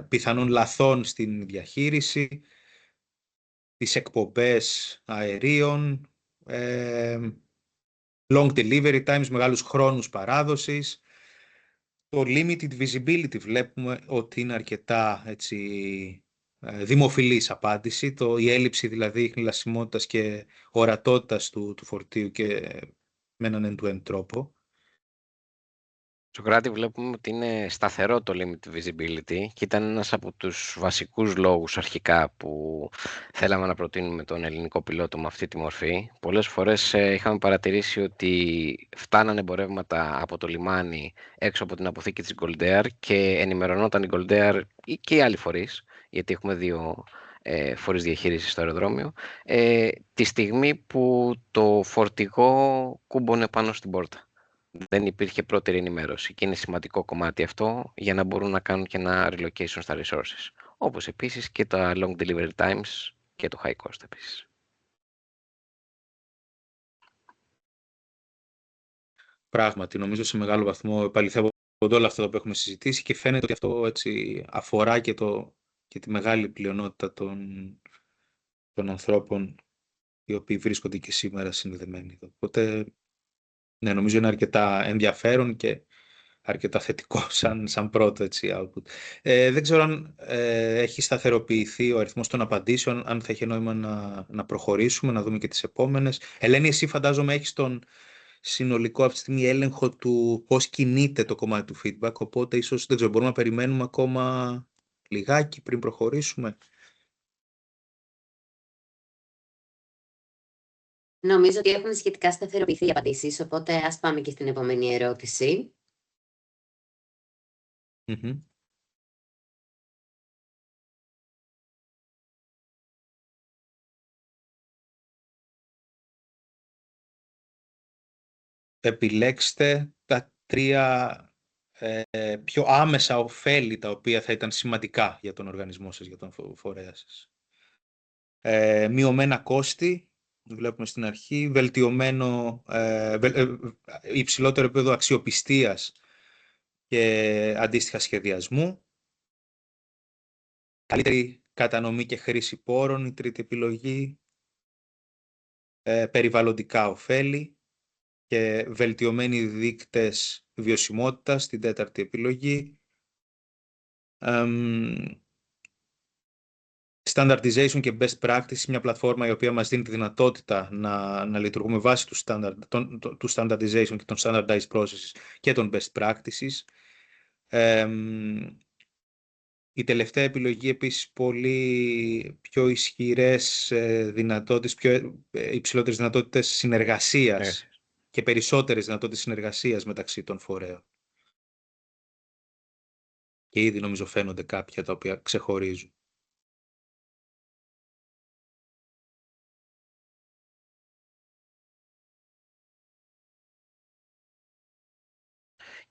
πιθανών λαθών στην διαχείριση, τις εκπομπές αερίων, long delivery times, μεγάλους χρόνους παράδοσης. Το limited visibility βλέπουμε ότι είναι αρκετά έτσι, δημοφιλής απάντηση, η έλλειψη δηλαδή χνηλασιμότητας και ορατότητας του φορτίου και με έναν end-to-end τρόπο. Σοκράτη, βλέπουμε ότι είναι σταθερό το limit visibility και ήταν ένας από τους βασικούς λόγους αρχικά που θέλαμε να προτείνουμε τον ελληνικό πιλότο με αυτή τη μορφή. Πολλές φορές είχαμε παρατηρήσει ότι φτάνανε εμπορεύματα από το λιμάνι έξω από την αποθήκη της Gold Air και ενημερωνόταν η Gold Air ή και οι άλλοι φορείς, γιατί έχουμε δύο φορείς διαχείρισης στο αεροδρόμιο, τη στιγμή που το φορτηγό κούμπονε πάνω στην πόρτα. Δεν υπήρχε πρώτερη ενημέρωση και είναι σημαντικό κομμάτι αυτό για να μπορούν να κάνουν και ένα relocation στα resources. Όπως επίσης και τα long delivery times και το high cost επίσης. Πράγματι, νομίζω σε μεγάλο βαθμό επαληθεύονται όλα αυτά που έχουμε συζητήσει και φαίνεται ότι αυτό έτσι, αφορά και τη μεγάλη πλειονότητα των ανθρώπων οι οποίοι βρίσκονται και σήμερα συνδεδεμένοι. Οπότε, ναι, νομίζω είναι αρκετά ενδιαφέρον και αρκετά θετικό σαν πρώτο έτσι, output. Δεν ξέρω αν έχει σταθεροποιηθεί ο αριθμός των απαντήσεων, αν θα έχει νόημα να προχωρήσουμε, να δούμε και τις επόμενες. Ελένη, εσύ φαντάζομαι έχεις συνολικό αυτή τη στιγμή έλεγχο του πώς κινείται το κομμάτι του feedback, οπότε ίσως δεν ξέρω, μπορούμε να περιμένουμε ακόμα λιγάκι πριν προχωρήσουμε. Νομίζω ότι έχουν σχετικά σταθεροποιηθεί οι απαντήσεις, οπότε ας πάμε και στην επόμενη ερώτηση. Μμμ. Επιλέξτε τα 3 πιο άμεσα ωφέλη τα οποία θα ήταν σημαντικά για τον οργανισμό σας, για τον φορέα σας. Μειωμένα κόστη, βλέπουμε στην αρχή, υψηλότερο επίπεδο αξιοπιστίας και αντίστοιχα σχεδιασμού, καλύτερη κατανομή και χρήση πόρων, η τρίτη επιλογή, περιβαλλοντικά ωφέλη και βελτιωμένοι δείκτες βιωσιμότητας, την τέταρτη επιλογή, standardization και best practice, μια πλατφόρμα η οποία μας δίνει τη δυνατότητα να λειτουργούμε βάσει του standardization και των standardized processes και των best practices. Η τελευταία επιλογή επίσης πολύ πιο ισχυρές δυνατότητες, πιο υψηλότερες δυνατότητες συνεργασίας και περισσότερες δυνατότητες συνεργασίας μεταξύ των φορέων. Και ήδη νομίζω φαίνονται κάποια τα οποία ξεχωρίζουν.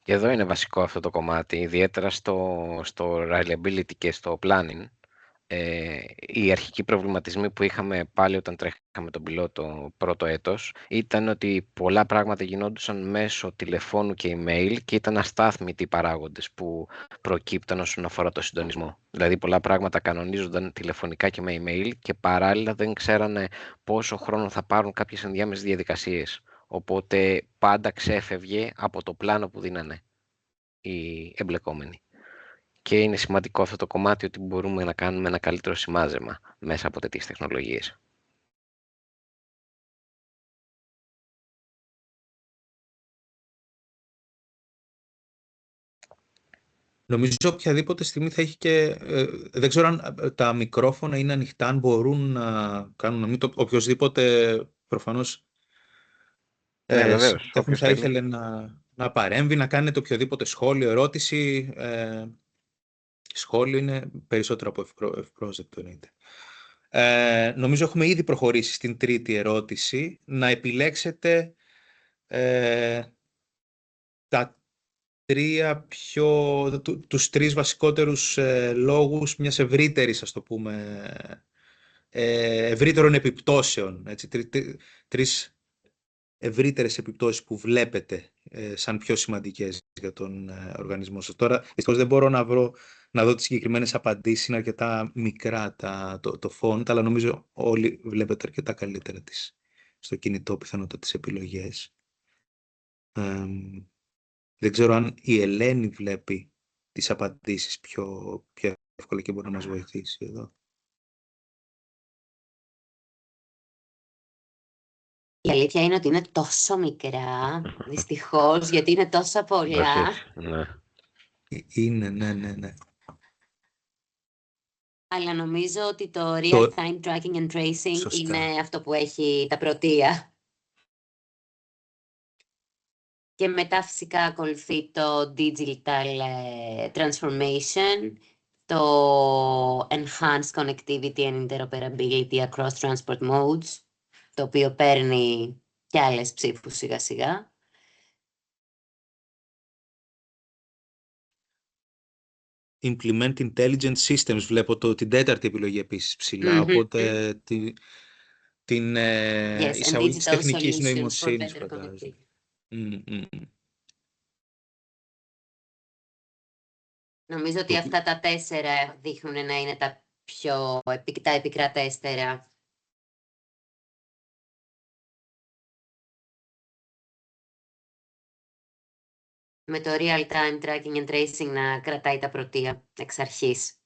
Και εδώ είναι βασικό αυτό το κομμάτι, ιδιαίτερα στο reliability και στο planning. Οι αρχικοί προβληματισμοί που είχαμε πάλι όταν τρέχαμε τον πιλότο πρώτο έτος ήταν ότι πολλά πράγματα γινόντουσαν μέσω τηλεφώνου και email και ήταν αστάθμητοι οι παράγοντες που προκύπταν όσον αφορά το συντονισμό. Δηλαδή πολλά πράγματα κανονίζονταν τηλεφωνικά και με email και παράλληλα δεν ξέρανε πόσο χρόνο θα πάρουν κάποιες ενδιάμεσες διαδικασίες. Οπότε πάντα ξέφευγε από το πλάνο που δίνανε οι εμπλεκόμενοι. Και είναι σημαντικό αυτό το κομμάτι ότι μπορούμε να κάνουμε ένα καλύτερο σημάζεμα μέσα από τέτοιες τεχνολογίες. Νομίζω οποιαδήποτε στιγμή θα έχει και... δεν ξέρω αν τα μικρόφωνα είναι ανοιχτά, αν μπορούν να κάνουν... οποιοσδήποτε προφανώς Ναι, βεβαίως. Στέφαν θα ήθελε να παρέμβει, να κάνετε οποιοδήποτε σχόλιο, ερώτηση. Σχόλιο είναι περισσότερο από ευπρόσδεκτο εννοείται. Νομίζω έχουμε ήδη προχωρήσει στην τρίτη ερώτηση. Να επιλέξετε τους 3 βασικότερους λόγους μιας ευρύτερης, ας το πούμε, ευρύτερων επιπτώσεων. Έτσι, 3 ευρύτερες επιπτώσεις που βλέπετε σαν πιο σημαντικές για τον οργανισμό σας. Τώρα, δυστυχώς δεν μπορώ να δω τις συγκεκριμένες απαντήσεις, είναι αρκετά μικρά το font, αλλά νομίζω όλοι βλέπετε αρκετά καλύτερα στο κινητό πιθανότατα τις επιλογές. Δεν ξέρω αν η Ελένη βλέπει τις απαντήσεις πιο εύκολα και μπορεί να μας βοηθήσει εδώ. Η αλήθεια είναι ότι είναι τόσο μικρά, δυστυχώς, γιατί είναι τόσα πολλά. Ναι. Είναι, ναι. Αλλά νομίζω ότι το real-time tracking and tracing Σωστά. είναι αυτό που έχει τα πρωτεία. Και μετά φυσικά ακολουθεί το digital transformation, το enhanced connectivity and interoperability across transport modes, το οποίο παίρνει και άλλες ψήφους σιγά σιγά. Implement intelligent systems, βλέπω την τέταρτη επιλογή επίσης ψηλά, οπότε την εισαγωγή της τεχνικής νοημοσύνης φαντάζομαι. Νομίζω ότι αυτά τα 4 δείχνουν να είναι τα επικρατέστερα. Με το real-time tracking and tracing να κρατάει τα πρωτεία εξ αρχής.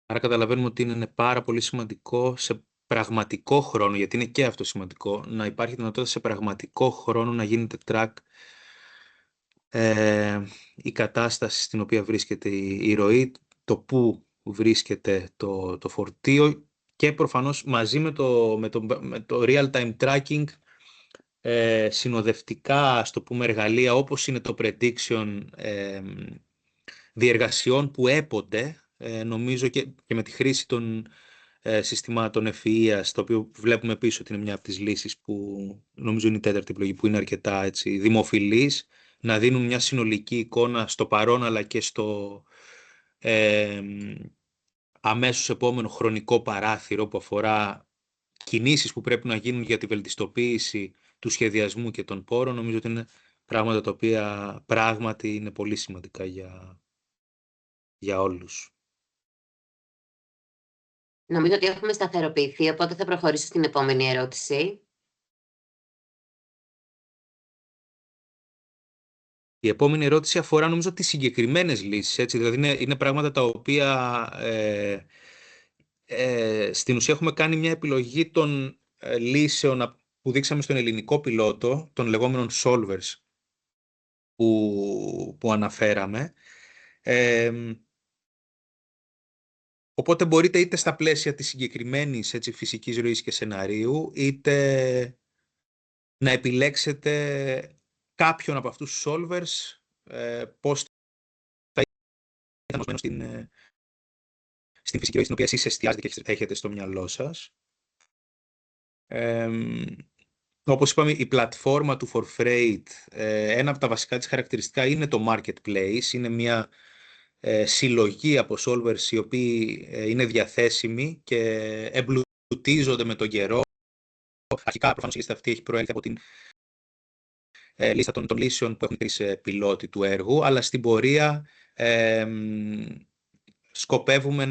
Άρα καταλαβαίνουμε ότι είναι πάρα πολύ σημαντικό σε πραγματικό χρόνο, γιατί είναι και αυτό σημαντικό, να υπάρχει δυνατότητα σε πραγματικό χρόνο να γίνεται track η κατάσταση στην οποία βρίσκεται η ροή, το πού βρίσκεται το φορτίο και προφανώς μαζί με το real-time tracking συνοδευτικά, ας το πούμε, εργαλεία όπως είναι το prediction διεργασιών που έπονται, νομίζω και με τη χρήση των συστημάτων FES, το οποίο βλέπουμε πίσω ότι είναι μια από τις λύσεις που νομίζω είναι η τέταρτη επιλογή, που είναι αρκετά έτσι, δημοφιλής, να δίνουν μια συνολική εικόνα στο παρόν αλλά και στο αμέσως επόμενο χρονικό παράθυρο που αφορά κινήσεις που πρέπει να γίνουν για τη βελτιστοποίηση του σχεδιασμού και των πόρων. Νομίζω ότι είναι πράγματα τα οποία πράγματι είναι πολύ σημαντικά για όλους. Νομίζω ότι έχουμε σταθεροποιηθεί, οπότε θα προχωρήσω στην επόμενη ερώτηση. Η επόμενη ερώτηση αφορά νομίζω τις συγκεκριμένες λύσεις, έτσι, δηλαδή είναι πράγματα τα οποία στην ουσία έχουμε κάνει μια επιλογή των λύσεων που δείξαμε στον ελληνικό πιλότο, των λεγόμενων solvers που αναφέραμε. Οπότε μπορείτε είτε στα πλαίσια της συγκεκριμένης έτσι, φυσικής ροής και σεναρίου, είτε να επιλέξετε κάποιον από αυτούς τους solvers, πώς θα είναι στην φυσική ροή στην οποία εσείς εστιάζετε και έχετε στο μυαλό σας. Όπως είπαμε, η πλατφόρμα του ForFreight, ένα από τα βασικά της χαρακτηριστικά είναι το marketplace, είναι μια συλλογή από solvers οι οποίοι είναι διαθέσιμοι και εμπλουτίζονται με τον καιρό. Αρχικά, προφανώς, η λίστα αυτή έχει προέλθει από την λίστα των λύσεων που έχουν τρεις πιλότοι του έργου, αλλά στην πορεία σκοπεύουμε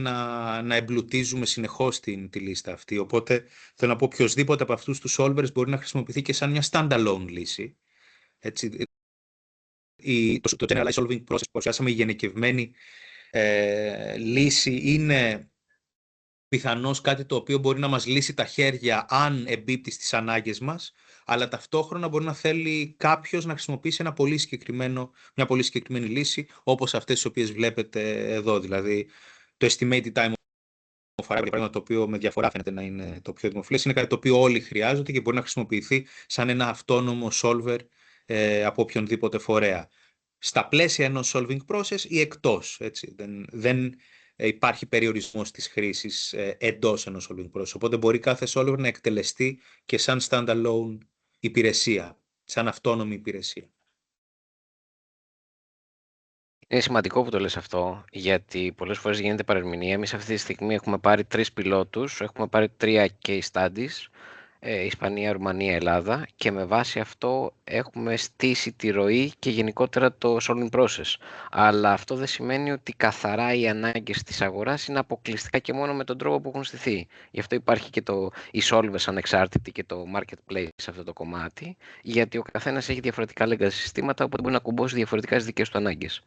να εμπλουτίζουμε συνεχώς τη λίστα αυτή. Οπότε θέλω να πω οποιοσδήποτε από αυτούς τους solvers μπορεί να χρησιμοποιηθεί και σαν μια standalone λύση. Έτσι, το Generalized Solving Process που παρουσιάσαμε, η γενικευμένη λύση, είναι πιθανώς κάτι το οποίο μπορεί να μας λύσει τα χέρια αν εμπίπτει στις ανάγκες μας, αλλά ταυτόχρονα μπορεί να θέλει κάποιος να χρησιμοποιήσει μια πολύ συγκεκριμένη λύση, όπως αυτές τις οποίες βλέπετε εδώ, δηλαδή το Estimated Time of Arrival, πράγμα το οποίο με διαφορά φαίνεται να είναι το πιο δημοφιλές, είναι κάτι το οποίο όλοι χρειάζονται και μπορεί να χρησιμοποιηθεί σαν ένα αυτόνομο solver από οποιονδήποτε φορέα. Στα πλαίσια ενός solving process ή εκτός, έτσι. Δεν υπάρχει περιορισμός της χρήσης εντός ενός solving process. Οπότε μπορεί κάθε solver να εκτελεστεί και σαν standalone υπηρεσία, σαν αυτόνομη υπηρεσία. Είναι σημαντικό που το λες αυτό, γιατί πολλές φορές γίνεται παρερμηνία. Εμείς αυτή τη στιγμή έχουμε πάρει 3 πιλότους, έχουμε πάρει 3 case studies, Ισπανία, Ρουμανία, Ελλάδα, και με βάση αυτό έχουμε στήσει τη ροή και γενικότερα το solving process. Αλλά αυτό δεν σημαίνει ότι καθαρά οι ανάγκες της αγοράς είναι αποκλειστικά και μόνο με τον τρόπο που έχουν στηθεί. Γι' αυτό υπάρχει και οι solvers ανεξάρτητοι και το marketplace σε αυτό το κομμάτι, γιατί ο καθένας έχει διαφορετικά legacy συστήματα, οπότε μπορεί να κουμπώσει διαφορετικά στις δικές του ανάγκες.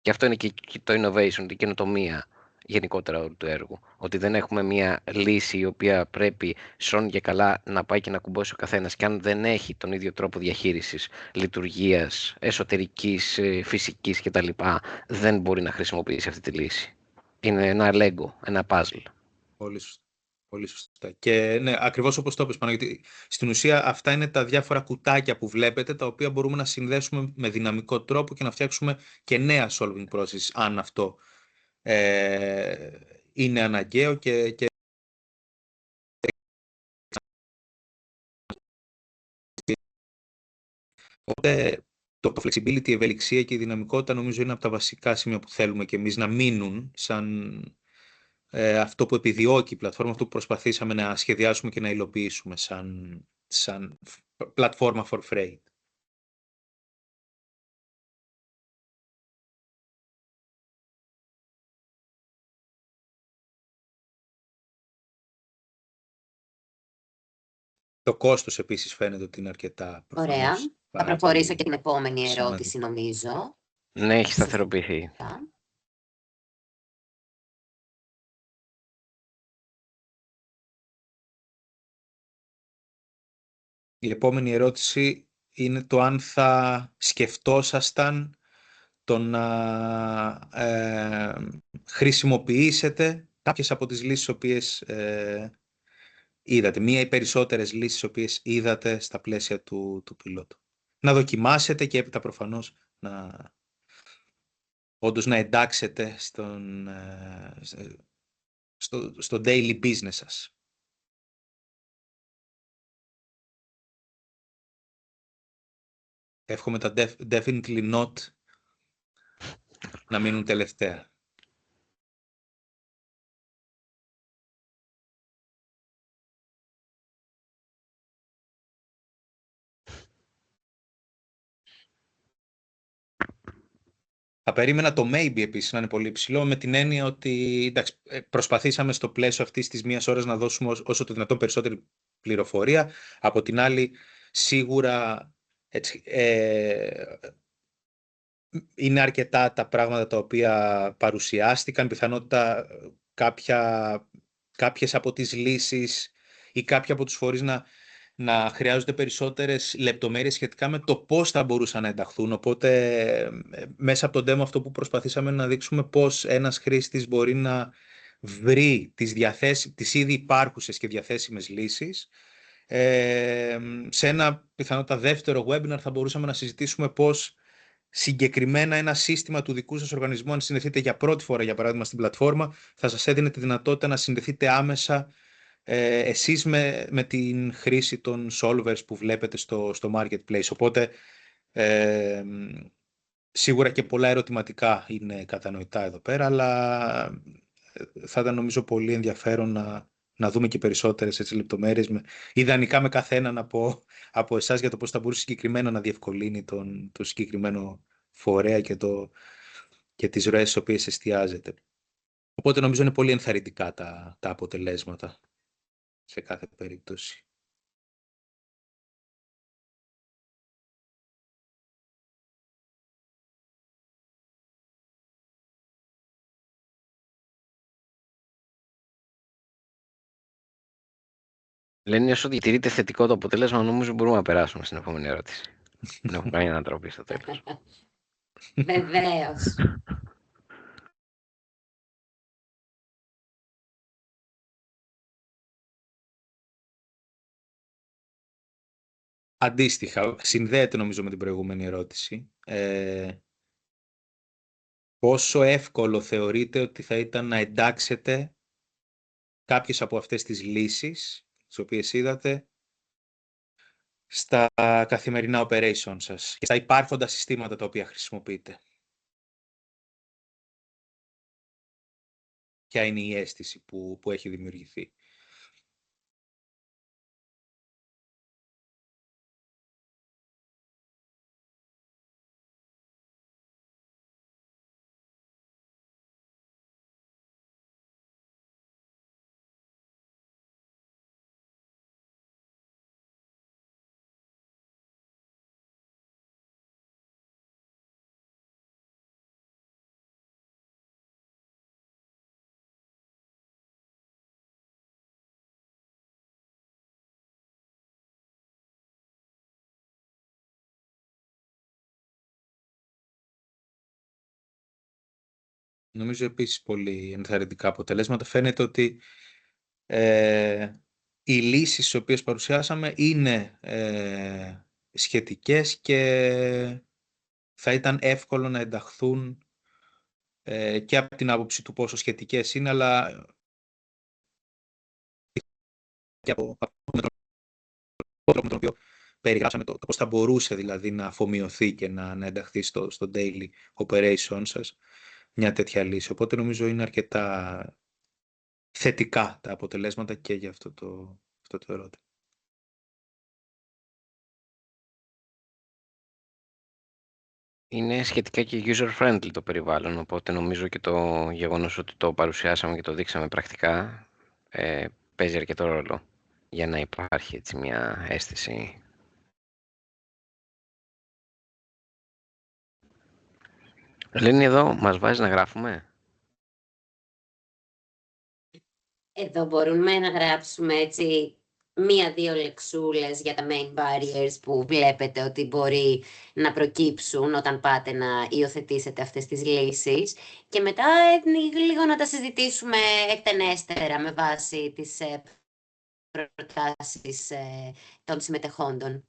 Και αυτό είναι και το innovation, η καινοτομία γενικότερα του έργου. Ότι δεν έχουμε μια λύση η οποία πρέπει σώνει και καλά να πάει και να κουμπώσει ο καθένας, και αν δεν έχει τον ίδιο τρόπο διαχείρισης, λειτουργίας, εσωτερικής, φυσικής κτλ., δεν μπορεί να χρησιμοποιήσει αυτή τη λύση. Είναι ένα Lego, ένα puzzle. Πολύ σωστά. Πολύ σωστά. Και ναι, ακριβώς όπως το είπες, Παναγιώτη, στην ουσία αυτά είναι τα διάφορα κουτάκια που βλέπετε, τα οποία μπορούμε να συνδέσουμε με δυναμικό τρόπο και να φτιάξουμε και νέα solving process, αν αυτό είναι αναγκαίο και οπότε το flexibility, η ευελιξία και η δυναμικότητα νομίζω είναι από τα βασικά σημεία που θέλουμε και εμείς να μείνουν σαν αυτό που επιδιώκει η πλατφόρμα, αυτό που προσπαθήσαμε να σχεδιάσουμε και να υλοποιήσουμε σαν πλατφόρμα for freight. Το κόστος επίσης φαίνεται ότι είναι αρκετά προφανώς. Ωραία. Θα προχωρήσω και την επόμενη ερώτηση, νομίζω. Ναι, έχει σταθεροποιηθεί. Η επόμενη ερώτηση είναι το αν θα σκεφτόσασταν το να χρησιμοποιήσετε κάποιες από τις λύσεις οποίες είδατε, μία ή περισσότερες λύσεις οποίες είδατε στα πλαίσια του πιλότου. Να δοκιμάσετε και έπειτα προφανώς όντως να εντάξετε στο daily business σας. Εύχομαι τα definitely not να μείνουν τελευταία. Θα περίμενα το maybe επίσης να είναι πολύ υψηλό, με την έννοια ότι εντάξει, προσπαθήσαμε στο πλαίσιο αυτής της μίας ώρας να δώσουμε όσο το δυνατόν περισσότερη πληροφορία. Από την άλλη, σίγουρα έτσι, είναι αρκετά τα πράγματα τα οποία παρουσιάστηκαν. Πιθανότητα κάποιες από τις λύσεις ή κάποιοι από τους φορείς να χρειάζονται περισσότερες λεπτομέρειες σχετικά με το πώς θα μπορούσαν να ενταχθούν. Οπότε, μέσα από τον demo αυτό που προσπαθήσαμε να δείξουμε πώς ένας χρήστης μπορεί να βρει τις ήδη υπάρχουσες και διαθέσιμες λύσεις. Σε ένα πιθανότητα δεύτερο webinar θα μπορούσαμε να συζητήσουμε πώς συγκεκριμένα ένα σύστημα του δικού σας οργανισμού, αν συνδεθείτε για πρώτη φορά, για παράδειγμα, στην πλατφόρμα, θα σας έδινε τη δυνατότητα να συνδεθείτε άμεσα εσείς με την χρήση των solvers που βλέπετε στο marketplace. Οπότε, σίγουρα και πολλά ερωτηματικά είναι κατανοητά εδώ πέρα, αλλά θα ήταν νομίζω πολύ ενδιαφέρον να δούμε και περισσότερες λεπτομέρειες, ιδανικά με καθέναν από εσάς, για το πώς θα μπορούσε συγκεκριμένα να διευκολύνει το συγκεκριμένο φορέα και τις ροές στις οποίες εστιάζεται. Οπότε νομίζω είναι πολύ ενθαρρυντικά τα αποτελέσματα σε κάθε περίπτωση. Λένε όσο διατηρείται θετικό το αποτέλεσμα, νομίζω μπορούμε να περάσουμε στην επόμενη ερώτηση. Δεν έχω κάνει ανατροπή στο τέλος. Βεβαίως. Αντίστοιχα, συνδέεται νομίζω με την προηγούμενη ερώτηση. Πόσο εύκολο θεωρείτε ότι θα ήταν να εντάξετε κάποιες από αυτές τις λύσεις, τις οποίες είδατε, στα καθημερινά operation σας και στα υπάρχοντα συστήματα τα οποία χρησιμοποιείτε? Ποια είναι η αίσθηση που έχει δημιουργηθεί? Νομίζω επίσης πολύ ενθαρρυντικά αποτελέσματα. Φαίνεται ότι οι λύσεις τις οποίες παρουσιάσαμε είναι σχετικές και θα ήταν εύκολο να ενταχθούν και από την άποψη του πόσο σχετικές είναι, αλλά και από τον τρόπο με τον οποίο περιγράψαμε το πώς θα μπορούσε δηλαδή να αφομοιωθεί και να ενταχθεί στο daily operation σας μια τέτοια λύση. Οπότε νομίζω είναι αρκετά θετικά τα αποτελέσματα και για αυτό το ερώτημα. Είναι σχετικά και user-friendly το περιβάλλον, οπότε νομίζω και το γεγονός ότι το παρουσιάσαμε και το δείξαμε πρακτικά παίζει αρκετό ρόλο για να υπάρχει έτσι μια αίσθηση. Λένε εδώ, μας βάζει να γράφουμε. Εδώ μπορούμε να γράψουμε έτσι μία-δύο λεξούλες για τα main barriers που βλέπετε ότι μπορεί να προκύψουν όταν πάτε να υιοθετήσετε αυτές τις λύσεις και μετά λίγο να τα συζητήσουμε εκτενέστερα με βάση τις προτάσεις των συμμετεχόντων.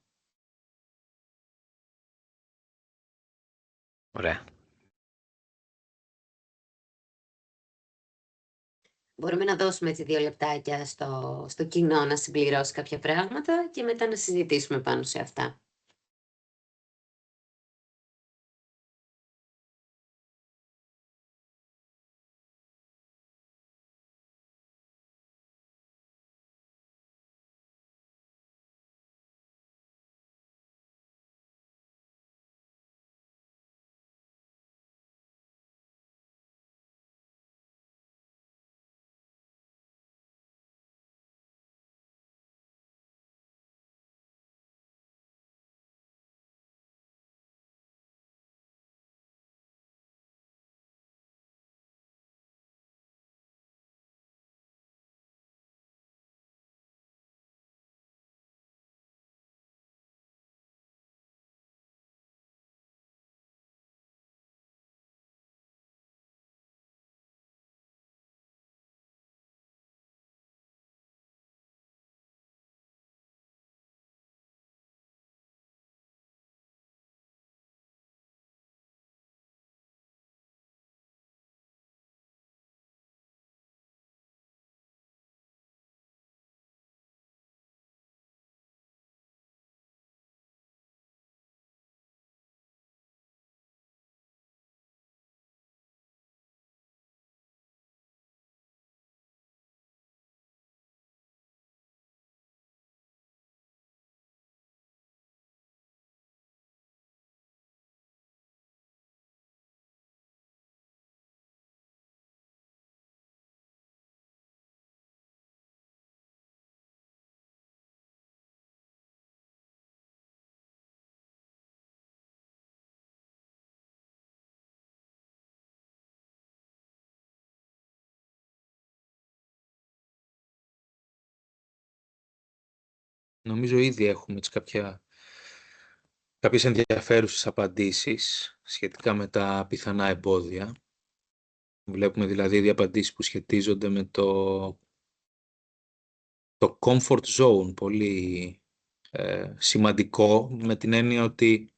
Ωραία. Μπορούμε να δώσουμε έτσι 2 λεπτάκια στο κοινό να συμπληρώσει κάποια πράγματα και μετά να συζητήσουμε πάνω σε αυτά. Νομίζω ήδη έχουμε κάποιες ενδιαφέρουσες απαντήσεις σχετικά με τα πιθανά εμπόδια. Βλέπουμε δηλαδή ήδη απαντήσεις που σχετίζονται με το comfort zone, πολύ σημαντικό, με την έννοια ότι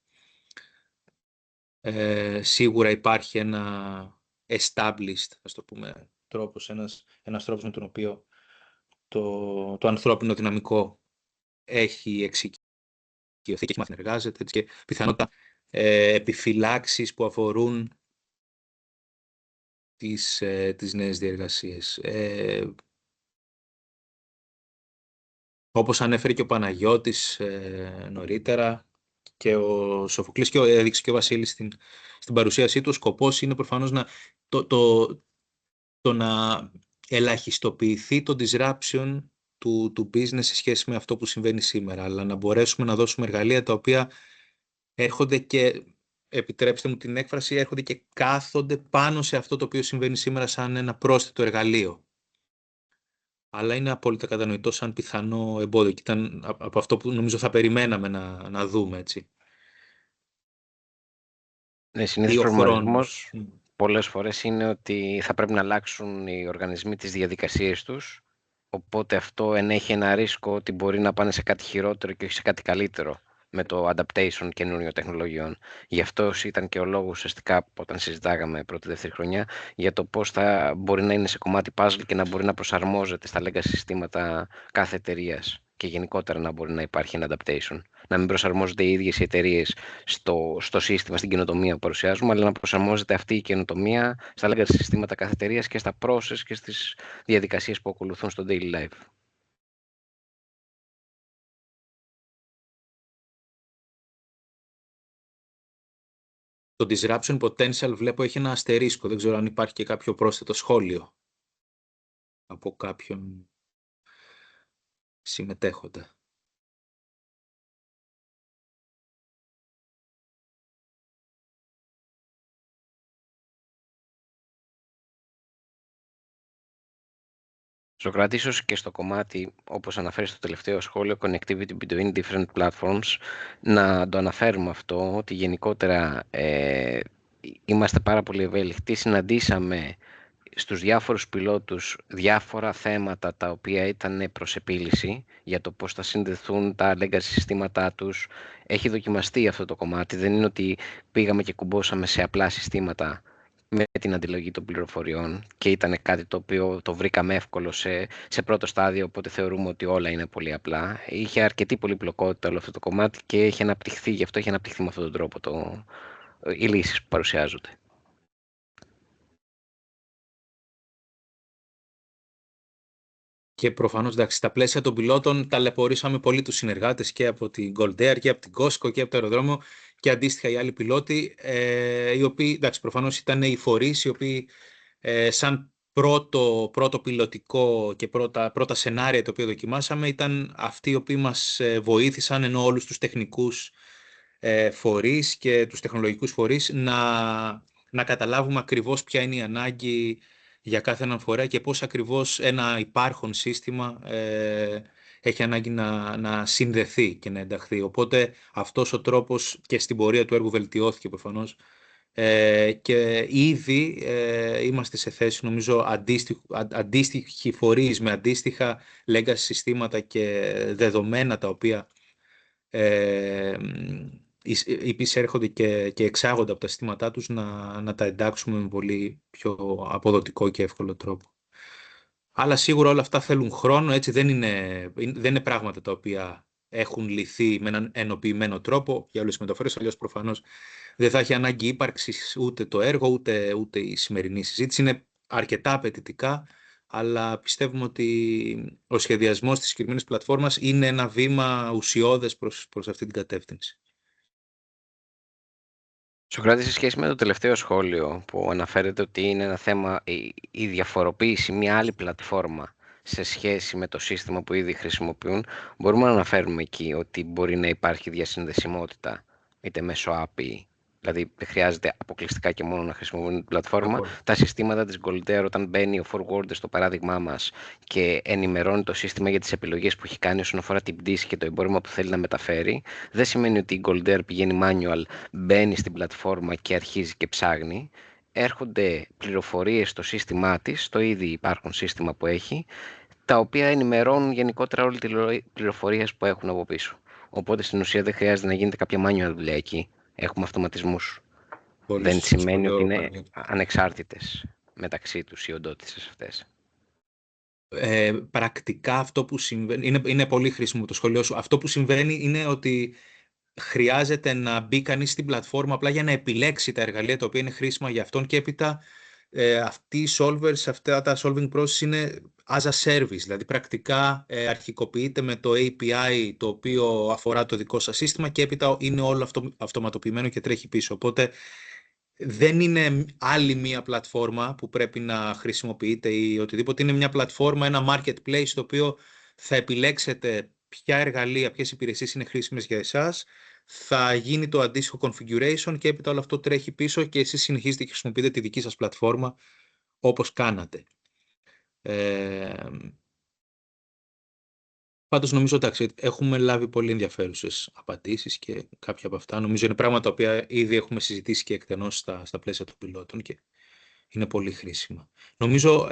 σίγουρα υπάρχει ένα established, ας το πούμε, τρόπος, ένας τρόπος με τον οποίο το ανθρώπινο δυναμικό έχει εξοικειωθεί και έχει μάθει να εργάζεται, έτσι, και πιθανότατα επιφυλάξεις που αφορούν τις νέες διεργασίες. Όπως ανέφερε και ο Παναγιώτης νωρίτερα και ο Σοφοκλής και έδειξε και ο Βασίλης στην παρουσίασή του, ο σκοπός είναι προφανώς το να ελαχιστοποιηθεί το disruption του business σε σχέση με αυτό που συμβαίνει σήμερα, αλλά να μπορέσουμε να δώσουμε εργαλεία τα οποία έρχονται και, επιτρέψτε μου την έκφραση, έρχονται και κάθονται πάνω σε αυτό το οποίο συμβαίνει σήμερα σαν ένα πρόσθετο εργαλείο. Αλλά είναι απόλυτα κατανοητό σαν πιθανό εμπόδιο και ήταν από αυτό που νομίζω θα περιμέναμε να δούμε, έτσι. Ναι, συνήθως 2 προβληματισμός χρόνους. πολλές φορές είναι ότι θα πρέπει να αλλάξουν οι οργανισμοί τις διαδικασίες τους, οπότε αυτό ενέχει ένα ρίσκο ότι μπορεί να πάνε σε κάτι χειρότερο και όχι σε κάτι καλύτερο με το adaptation καινούριων τεχνολογιών. Γι' αυτό ήταν και ο λόγος ουσιαστικά όταν συζητάγαμε πρώτη-δεύτερη χρονιά για το πώς θα μπορεί να είναι σε κομμάτι puzzle και να μπορεί να προσαρμόζεται στα legacy συστήματα κάθε εταιρείας και γενικότερα να μπορεί να υπάρχει ένα adaptation. Να μην προσαρμόζονται οι ίδιες οι εταιρείες στο σύστημα, στην καινοτομία που παρουσιάζουμε, αλλά να προσαρμόζεται αυτή η καινοτομία στα legacy συστήματα κάθε εταιρείας και στα process και στις διαδικασίες που ακολουθούν στο daily life. Το disruption potential βλέπω έχει ένα αστερίσκο. Δεν ξέρω αν υπάρχει και κάποιο πρόσθετο σχόλιο από κάποιον συμμετέχοντα. Σοκράτη, ίσως και στο κομμάτι, όπως αναφέρει στο τελευταίο σχόλιο, connectivity between different platforms, να το αναφέρουμε αυτό, ότι γενικότερα είμαστε πάρα πολύ ευέλικτοι. Συναντήσαμε στους διάφορους πιλότους διάφορα θέματα τα οποία ήταν προς επίλυση για το πώς θα συνδεθούν τα legacy συστήματά τους. Έχει δοκιμαστεί αυτό το κομμάτι, δεν είναι ότι πήγαμε και κουμπώσαμε σε απλά συστήματα με την αντιλογή των πληροφοριών και ήταν κάτι το οποίο το βρήκαμε εύκολο σε πρώτο στάδιο, οπότε θεωρούμε ότι όλα είναι πολύ απλά. Είχε αρκετή πολυπλοκότητα όλο αυτό το κομμάτι και έχει αναπτυχθεί, γι' αυτό έχει αναπτυχθεί με αυτόν τον τρόπο οι λύσεις που παρουσιάζονται. Και προφανώς, εντάξει, στα πλαίσια των πιλότων ταλαιπωρήσαμε πολύ τους συνεργάτες και από την Gold Air και από την Costco και από το αεροδρόμιο και αντίστοιχα οι άλλοι πιλότοι, οι οποίοι, εντάξει, προφανώς ήταν οι φορείς οι οποίοι σαν πρώτο πιλωτικό και πρώτα σενάρια το οποίο δοκιμάσαμε ήταν αυτοί οι οποίοι μας βοήθησαν, ενώ όλους τους τεχνικούς φορείς και τους τεχνολογικούς φορείς να καταλάβουμε ακριβώς ποια είναι η ανάγκη για κάθε έναν φορέα και πώς ακριβώς ένα υπάρχον σύστημα έχει ανάγκη να συνδεθεί και να ενταχθεί. Οπότε αυτός ο τρόπος και στην πορεία του έργου βελτιώθηκε προφανώς και ήδη είμαστε σε θέση, νομίζω, αντίστοιχοι φορείς με αντίστοιχα legacy συστήματα και δεδομένα τα οποία υπησέρχονται και εξάγονται από τα συστήματά τους να τα εντάξουμε με πολύ πιο αποδοτικό και εύκολο τρόπο. Αλλά σίγουρα όλα αυτά θέλουν χρόνο, έτσι δεν είναι πράγματα τα οποία έχουν λυθεί με έναν ενοποιημένο τρόπο για όλες τις μεταφορές, αλλιώς προφανώς δεν θα έχει ανάγκη ύπαρξης ούτε το έργο ούτε η σημερινή συζήτηση. Είναι αρκετά απαιτητικά, αλλά πιστεύουμε ότι ο σχεδιασμός της συγκεκριμένης πλατφόρμας είναι ένα βήμα ουσιώδες προς αυτή την κατεύθυνση. Σοκράτη, σε σχέση με το τελευταίο σχόλιο που αναφέρεται ότι είναι ένα θέμα η διαφοροποίηση μια άλλη πλατφόρμα σε σχέση με το σύστημα που ήδη χρησιμοποιούν, μπορούμε να αναφέρουμε εκεί ότι μπορεί να υπάρχει διασυνδεσιμότητα είτε μέσω API, δηλαδή δεν χρειάζεται αποκλειστικά και μόνο να χρησιμοποιούν την πλατφόρμα. Τα συστήματα της Gold Air, όταν μπαίνει ο forwarder στο παράδειγμά μας και ενημερώνει το σύστημα για τις επιλογές που έχει κάνει όσον αφορά την πτήση και το εμπόρευμα που θέλει να μεταφέρει, δεν σημαίνει ότι η Gold Air πηγαίνει manual, μπαίνει στην πλατφόρμα και αρχίζει και ψάχνει. Έρχονται πληροφορίες στο σύστημά της, το ήδη υπάρχον σύστημα που έχει, τα οποία ενημερώνουν γενικότερα όλη τις πληροφορίες που έχουν από πίσω. Οπότε στην ουσία δεν χρειάζεται να γίνεται κάποια manual δουλειά εκεί. Έχουμε αυτοματισμούς. Δεν σημαίνει ότι είναι ανεξάρτητες μεταξύ τους οι οντότητες αυτές. Πρακτικά αυτό που συμβαίνει, είναι πολύ χρήσιμο το σχολείο σου, αυτό που συμβαίνει είναι ότι χρειάζεται να μπει κανείς στην πλατφόρμα απλά για να επιλέξει τα εργαλεία τα οποία είναι χρήσιμα για αυτόν και έπειτα αυτοί οι solvers, αυτά τα solving process είναι as a service, δηλαδή πρακτικά αρχικοποιείται με το API το οποίο αφορά το δικό σας σύστημα και έπειτα είναι όλο αυτοματοποιημένο και τρέχει πίσω. Οπότε δεν είναι άλλη μία πλατφόρμα που πρέπει να χρησιμοποιείτε ή οτιδήποτε. Είναι μια πλατφόρμα, ένα marketplace το οποίο θα επιλέξετε ποια εργαλεία, ποιες υπηρεσίες είναι χρήσιμες για εσάς. Θα γίνει το αντίστοιχο configuration και έπειτα όλο αυτό τρέχει πίσω και εσείς συνεχίζετε και χρησιμοποιείτε τη δική σας πλατφόρμα όπως κάνατε. Πάντως νομίζω ότι έχουμε λάβει πολύ ενδιαφέρουσες απαντήσεις και κάποια από αυτά νομίζω είναι πράγματα τα οποία ήδη έχουμε συζητήσει και εκτενώς στα πλαίσια των πιλότων και είναι πολύ χρήσιμα. Νομίζω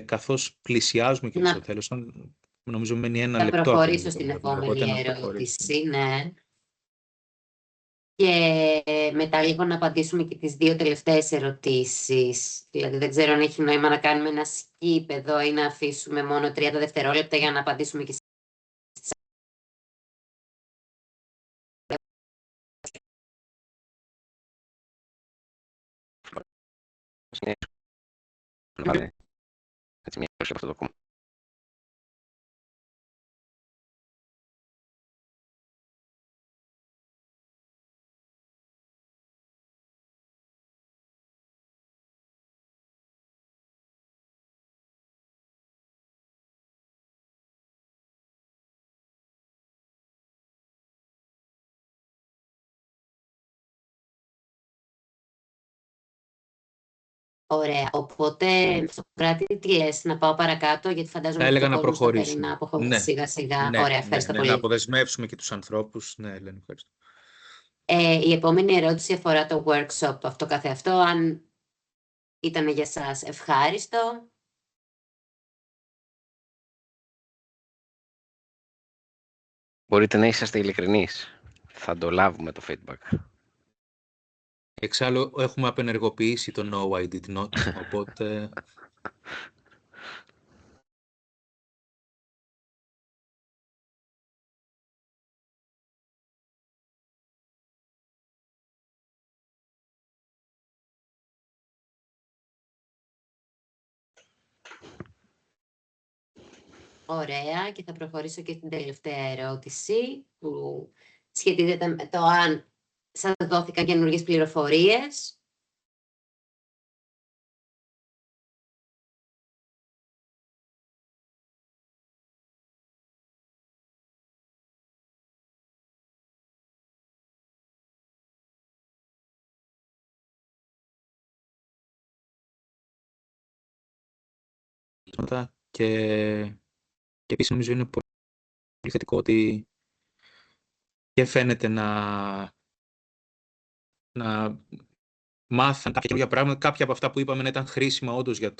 καθώς πλησιάζουμε και στο τέλος, νομίζω μένει ένα λεπτό. Θα προχωρήσω στην επόμενη ερώτηση, ναι. Και μετά λίγο να απαντήσουμε και τις δύο τελευταίες ερωτήσεις. Δηλαδή δεν ξέρω αν έχει νόημα να κάνουμε ένα skip εδώ ή να αφήσουμε μόνο 30 δευτερόλεπτα για να απαντήσουμε και Ωραία. Οπότε, Σοκράτη, τι λες, να πάω παρακάτω, γιατί φαντάζομαι Θα έλεγα ότι ο να κόσμος θα θέλει προχωρήσουμε. να αποχωρήσει σιγά-σιγά. Ναι, Ωραία, ευχαριστώ πολύ. να αποδεσμεύσουμε και τους ανθρώπους. Ναι, Ελένη, ευχαριστώ. Η επόμενη ερώτηση αφορά το workshop αυτό καθεαυτό. Αν ήταν για σας ευχάριστο. Μπορείτε να είσαστε ειλικρινείς. Θα το λάβουμε το feedback. Εξάλλου, έχουμε απενεργοποιήσει το No, I did not, οπότε... Ωραία, και θα προχωρήσω και στην τελευταία ερώτηση που σχετίζεται με το αν σας δόθηκαν καινούργιες πληροφορίες. Και επίσης νομίζω είναι πολύ θετικό ότι και φαίνεται να μάθαν κάποια καινούργια πράγματα. Κάποια από αυτά που είπαμε να ήταν χρήσιμα όντως για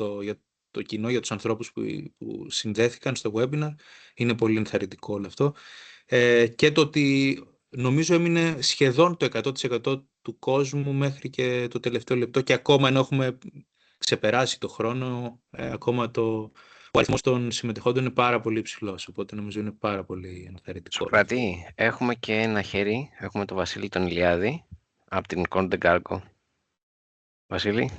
το κοινό, για τους ανθρώπους που συνδέθηκαν στο webinar. Είναι πολύ ενθαρρυντικό όλο αυτό. Και το ότι νομίζω έμεινε σχεδόν το 100% του κόσμου μέχρι και το τελευταίο λεπτό και ακόμα ενώ έχουμε ξεπεράσει το χρόνο, ακόμα ο αριθμός των συμμετεχόντων είναι πάρα πολύ υψηλός, οπότε νομίζω είναι πάρα πολύ ενθαρρυντικό. Σοκράτη, έχουμε και ένα χέρι, έχουμε τον Βασίλη τον Ηλιάδη, από την Conte Cargo. Βασίλη.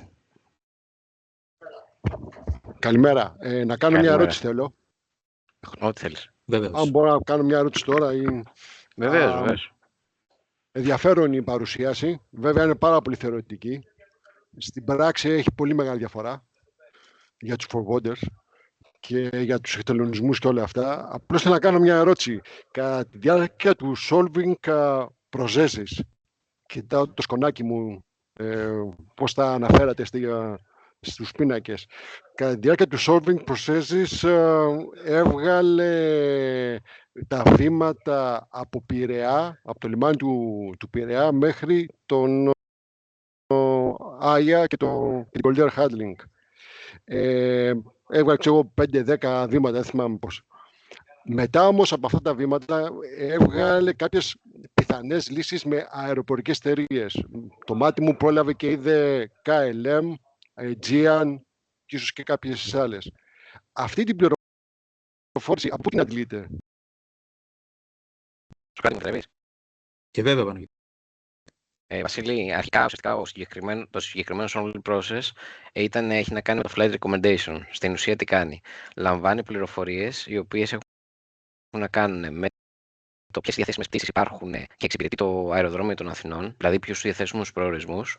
Καλημέρα. Να κάνω μια ερώτηση θέλω. Ό,τι θέλεις. Βεβαίως. Αν μπορώ να κάνω μια ερώτηση τώρα ή... Βεβαίως. Ενδιαφέρον η παρουσίαση. Βέβαια είναι πάρα πολύ θεωρητική. Στην πράξη έχει πολύ μεγάλη διαφορά για τους forwarders και για τους εκτελονισμούς και όλα αυτά. Απλώς θέλω να κάνω μια ερώτηση. Κατά τη διάρκεια του solving processes, κοιτάω το σκονάκι μου πώς τα αναφέρατε στους πίνακες. Κατά τη διάρκεια του solving processes έβγαλε τα βήματα από Πειραιά, από το λιμάνι του Πειραιά μέχρι τον Άγια και την Collier Handling. Έβγαλε 5-10 βήματα, δεν θυμάμαι πώς. Μετά όμως από αυτά τα βήματα έβγαλε κάποιες πιθανές λύσεις με αεροπορικές εταιρείες. Το μάτι μου πρόλαβε και είδε KLM, Aegean και ίσως και κάποιες άλλες. Αυτή την πληροφόρηση από πού την αντλείτε? Σου κάτι μου θρεύεις? Και βέβαια, Παναγιώτη. Βασίλη, αρχικά το συγκεκριμένο solving process έχει να κάνει με το flight recommendation. Στην ουσία τι κάνει? Λαμβάνει πληροφορίες οι οποίες έχουν να κάνουν με το ποιες διαθέσιμες πτήσεις υπάρχουν και εξυπηρετεί το αεροδρόμιο των Αθηνών, δηλαδή ποιους διαθέσιμους προορισμούς.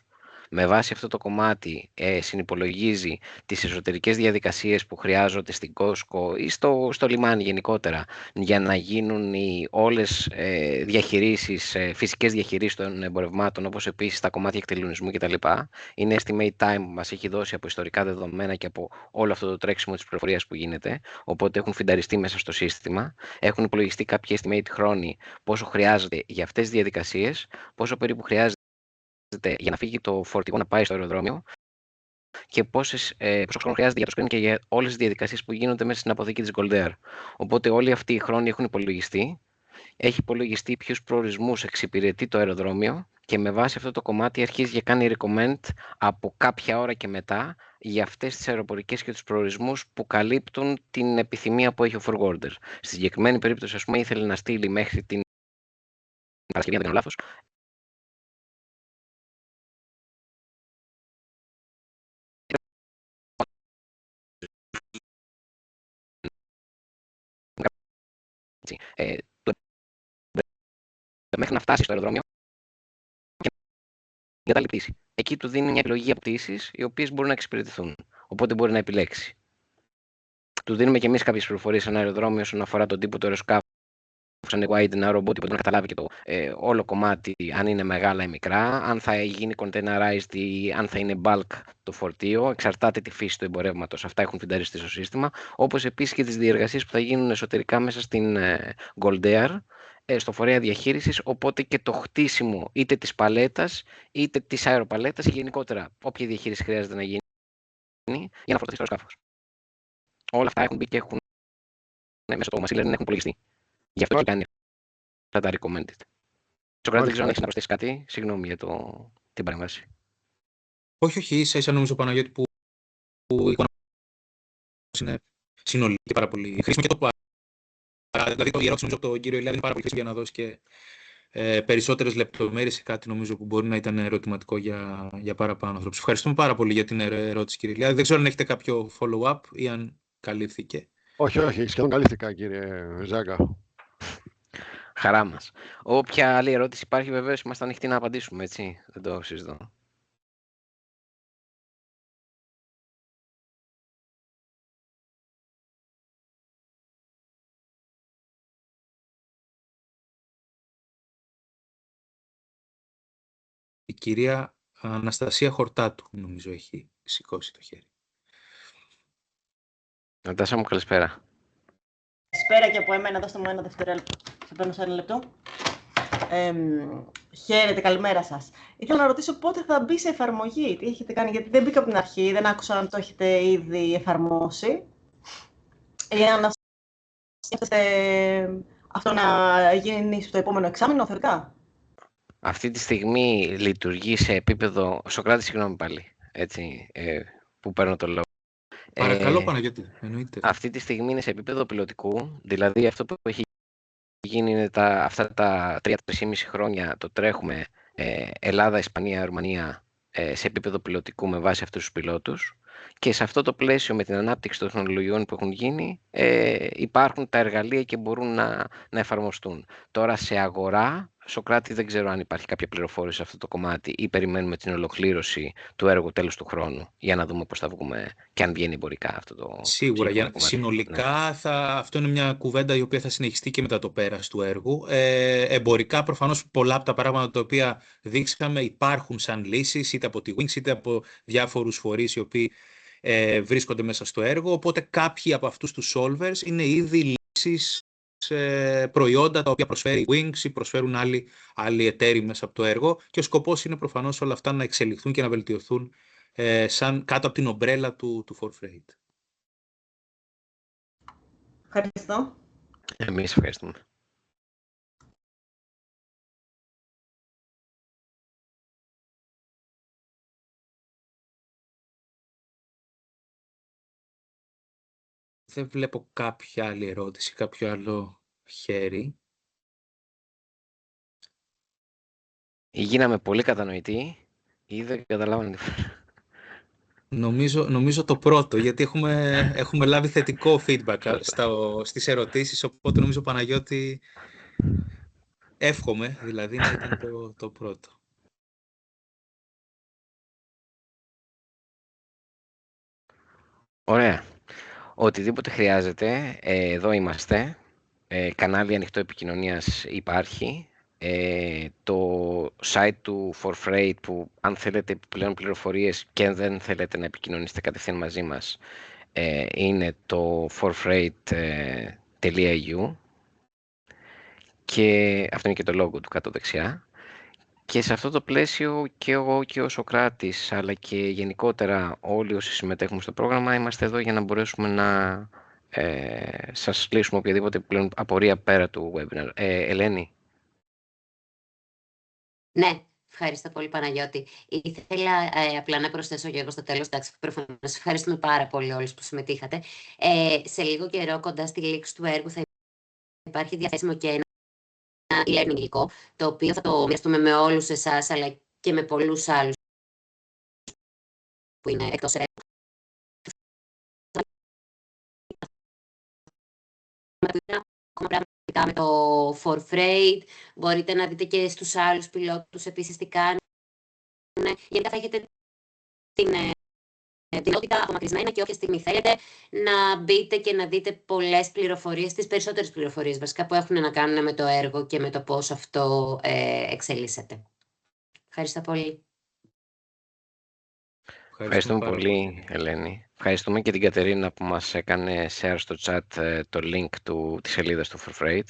Με βάση αυτό το κομμάτι συνυπολογίζει τις εσωτερικές διαδικασίες που χρειάζονται στην Κόσκο ή στο λιμάνι γενικότερα για να γίνουν όλες διαχειρίσεις, φυσικές διαχειρίσεις των εμπορευμάτων, όπως επίσης τα κομμάτια εκτελονισμού κτλ. Είναι estimate time που μας έχει δώσει από ιστορικά δεδομένα και από όλο αυτό το τρέξιμο της πληροφορίας που γίνεται, οπότε έχουν φινταριστεί μέσα στο σύστημα, έχουν υπολογιστεί κάποιοι estimate χρόνοι πόσο χρειάζεται για αυτές τις διαδικασίες, πόσο περίπου χρειάζεται για να φύγει το φορτηγό να πάει στο αεροδρόμιο και πόσο χρόνο χρειάζεται για το screen και για όλες τις διαδικασίες που γίνονται μέσα στην αποθήκη της Goldair. Οπότε όλοι αυτοί οι χρόνοι έχουν υπολογιστεί. Έχει υπολογιστεί ποιους προορισμούς εξυπηρετεί το αεροδρόμιο και με βάση αυτό το κομμάτι αρχίζει και κάνει recommend από κάποια ώρα και μετά για αυτές τις αεροπορικές και τους προορισμούς που καλύπτουν την επιθυμία που έχει ο forwarder. Στη συγκεκριμένη περίπτωση, ας πούμε, ήθελε να στείλει μέχρι την Παρασκευή, αν δεν κάνω λάθος, μέχρι να φτάσει στο αεροδρόμιο και να εγκαταλεί πτήση. Εκεί του δίνει μια επιλογή από πτήσεις οι οποίες μπορούν να εξυπηρετηθούν. Οπότε μπορεί να επιλέξει. Του δίνουμε και εμείς κάποιες πληροφορίες σε ένα αεροδρόμιο όσον αφορά τον τύπο του αεροσκάφους, είναι wide, ένα ρομπότ που μπορεί να καταλάβει και το όλο κομμάτι, αν είναι μεγάλα ή μικρά, αν θα γίνει containerized ή αν θα είναι bulk το φορτίο, εξαρτάται τη φύση του εμπορεύματος. Αυτά έχουν φινταριστεί στο σύστημα, όπως επίσης και τις διεργασίες που θα γίνουν εσωτερικά μέσα στην Goldair, στο φορέα διαχείρισης, οπότε και το χτίσιμο είτε της παλέτας είτε της αεροπαλέτας, γενικότερα όποια διαχείριση χρειάζεται να γίνει για να φορτωθεί στο σκάφος. Όλα αυτά έχουν μπει και έχουν μέσα στο machine learning έχουν υπολογιστεί. Γι' αυτό και κάνει αυτά τα recommended. Σοκράτη, δεν ξέρω αν έχεις να προσθέσεις κάτι. Συγγνώμη για την παρέμβαση. Όχι, ίσα νομίζω, Παναγιώτη, που η εικόνα είναι συνολική και πάρα πολύ χρήσιμη. Και δηλαδή, η ερώτηση νομίζω από τον κύριο Ηλιάδη είναι πάρα πολύ χρήσιμη για να δώσει και περισσότερες λεπτομέρειες σε κάτι νομίζω που μπορεί να ήταν ερωτηματικό για παραπάνω ανθρώπους. Ευχαριστούμε πάρα πολύ για την ερώτηση, κύριε Ηλιάδη. Δεν ξέρω αν έχετε κάποιο follow-up ή αν καλύφθηκε. Όχι, σχεδόν καλύφθηκα, κύριε Ζάγκα. Χαρά μας. Όποια άλλη ερώτηση υπάρχει, βεβαίως είμαστε ανοιχτοί να απαντήσουμε, έτσι. Δεν το συζητώ. Η κυρία Αναστασία Χορτάτου, νομίζω, έχει σηκώσει το χέρι. Νατάσα μου, καλησπέρα. Καλησπέρα και από εμένα, δώστε μου ένα δευτερόλεπτο. Θα παίρνω σε ένα λεπτό. Χαίρετε, καλημέρα σας. Ήθελα να ρωτήσω πότε θα μπει σε εφαρμογή, τι έχετε κάνει, γιατί δεν μπήκα από την αρχή, δεν άκουσα αν το έχετε ήδη εφαρμόσει. Για να σκέφτεστε αυτό να γίνει στο επόμενο εξάμηνο, θεωρητικά. Αυτή τη στιγμή λειτουργεί σε επίπεδο... Σοκράτη, συγγνώμη πάλι, έτσι, που παίρνω το λόγο. Παρακαλώ, Παναγιώτη, εννοείται. Αυτή τη στιγμή είναι σε επίπεδο πιλωτικού, δηλαδή αυτό που έχει γίνει είναι αυτά τα 3-3,5 χρόνια το τρέχουμε Ελλάδα, Ισπανία, Ρουμανία σε επίπεδο πιλωτικού με βάση αυτούς τους πιλότους, και σε αυτό το πλαίσιο με την ανάπτυξη των τεχνολογιών που έχουν γίνει υπάρχουν τα εργαλεία και μπορούν να εφαρμοστούν. Τώρα σε αγορά, Σοκράτη, δεν ξέρω αν υπάρχει κάποια πληροφόρηση σε αυτό το κομμάτι ή περιμένουμε την ολοκλήρωση του έργου τέλος του χρόνου για να δούμε πώς θα βγούμε και αν βγαίνει εμπορικά αυτό το Σίγουρα, συνολικά αυτό είναι μια κουβέντα η οποία θα συνεχιστεί και μετά το πέρας του έργου. Εμπορικά, προφανώς, πολλά από τα πράγματα τα οποία δείξαμε υπάρχουν σαν λύσεις, είτε από τη Wings είτε από διάφορους φορείς οι οποίοι βρίσκονται μέσα στο έργο, οπότε κάποιοι από αυτούς τους solvers είναι ήδη λύσεις προϊόντα τα οποία προσφέρει η Wings ή προσφέρουν άλλοι εταίροι μέσα από το έργο, και ο σκοπός είναι προφανώς όλα αυτά να εξελιχθούν και να βελτιωθούν σαν κάτω από την ομπρέλα του For Freight. Ευχαριστώ. Εμείς ευχαριστούμε. Δεν βλέπω κάποια άλλη ερώτηση, κάποιο άλλο χέρι. Γίναμε πολύ κατανοητοί ή δεν καταλάβανε. Νομίζω το πρώτο, γιατί έχουμε λάβει θετικό feedback στις ερωτήσεις, οπότε νομίζω, Παναγιώτη, εύχομαι δηλαδή να ήταν το πρώτο. Ωραία. Οτιδήποτε χρειάζεται, εδώ είμαστε. Κανάλι ανοιχτό επικοινωνίας υπάρχει. Το site του For Freight, που αν θέλετε επιπλέον πληροφορίες και δεν θέλετε να επικοινωνήσετε κατευθείαν μαζί μας, είναι το forfreight.eu, και αυτό είναι και το logo του κάτω δεξιά. Και σε αυτό το πλαίσιο και εγώ και ο Σοκράτης, αλλά και γενικότερα όλοι όσοι συμμετέχουμε στο πρόγραμμα, είμαστε εδώ για να μπορέσουμε να σας λύσουμε οποιαδήποτε πλέον απορία πέρα του webinar. Ελένη. Ναι, ευχαριστώ πολύ, Παναγιώτη. Ήθελα απλά να προσθέσω και εγώ στο τέλος, εντάξει, προφανώς ευχαριστούμε πάρα πολύ όλους που συμμετείχατε. Σε λίγο καιρό, κοντά στη λήξη του έργου, θα υπάρχει διαθέσιμο και ένα e-learning υλικό, το οποίο θα το μοιραστούμε με όλους εσάς, αλλά και με πολλούς άλλους που είναι εκτός έργου. Με το For Freight, μπορείτε να δείτε και στους άλλους πιλότους επίσης τι κάνουν. Γενικά θα έχετε την δυνατότητα απομακρυσμένα και όποια στιγμή θέλετε να μπείτε και να δείτε πολλές πληροφορίες, τις περισσότερες πληροφορίες βασικά που έχουν να κάνουν με το έργο και με το πώς αυτό εξελίσσεται. Ευχαριστώ πολύ. Ευχαριστούμε πολύ, Ελένη. Ευχαριστούμε και την Κατερίνα που μας έκανε share στο chat το link της σελίδας του For Freight.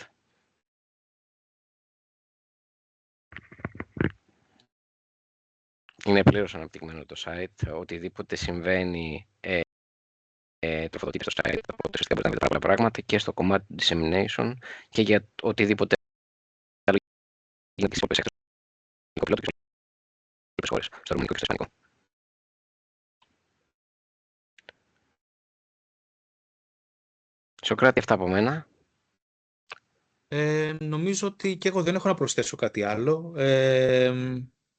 Είναι πλήρως αναπτυγμένο το site. Οτιδήποτε συμβαίνει το φωτοτύπει στο site, οπότε ουσιαστικά μπορείτε να δείτε πάρα πολλά πράγματα και στο κομμάτι του dissemination και για οτιδήποτε άλλο γίνεται στις όποιες εκτός του και στις χώρες, στο ρουμανικό και στο ισπανικό. Σοκράτη, αυτά από μένα. Νομίζω ότι και εγώ δεν έχω να προσθέσω κάτι άλλο.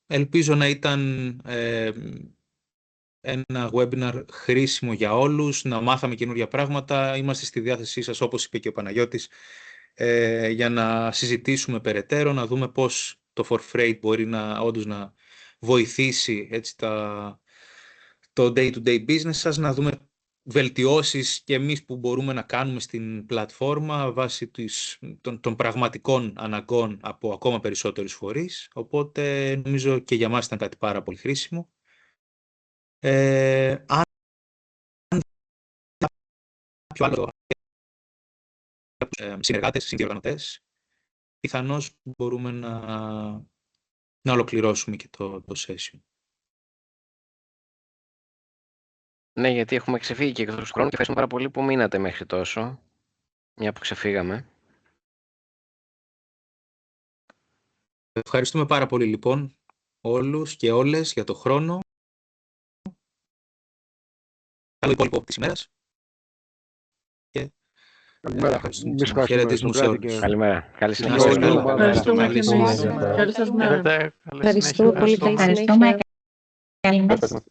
Ελπίζω να ήταν ένα webinar χρήσιμο για όλους, να μάθαμε καινούργια πράγματα. Είμαστε στη διάθεσή σας, όπως είπε και ο Παναγιώτης, για να συζητήσουμε περαιτέρω, να δούμε πώς το For Freight μπορεί όντως να βοηθήσει έτσι, το day-to-day business σας, να δούμε βελτιώσεις και εμείς που μπορούμε να κάνουμε στην πλατφόρμα βάσει των πραγματικών αναγκών από ακόμα περισσότερους φορείς. Οπότε νομίζω και για μας ήταν κάτι πάρα πολύ χρήσιμο. Αν κάποιο άλλο συνεργάτες, συνδιοργανωτές, πιθανώς μπορούμε να ολοκληρώσουμε και το session. Ναι, γιατί έχουμε ξεφύγει και εκτός του χρόνου και ευχαριστούμε πάρα πολύ που μείνατε μέχρι τόσο, μια που ξεφύγαμε. Ευχαριστούμε πάρα πολύ λοιπόν όλους και όλες για το χρόνο. Καλό υπόλοιπο της ημέρας. Και καλημέρα. Χαιρετίσμου σε όλους. Καλημέρα. Καλή συνέχεια. Ευχαριστούμε. Καλή συνέχεια. Καλή σας μέρα. Ευχαριστούμε πολύ. Καλή συνέχεια. Καλημέρα.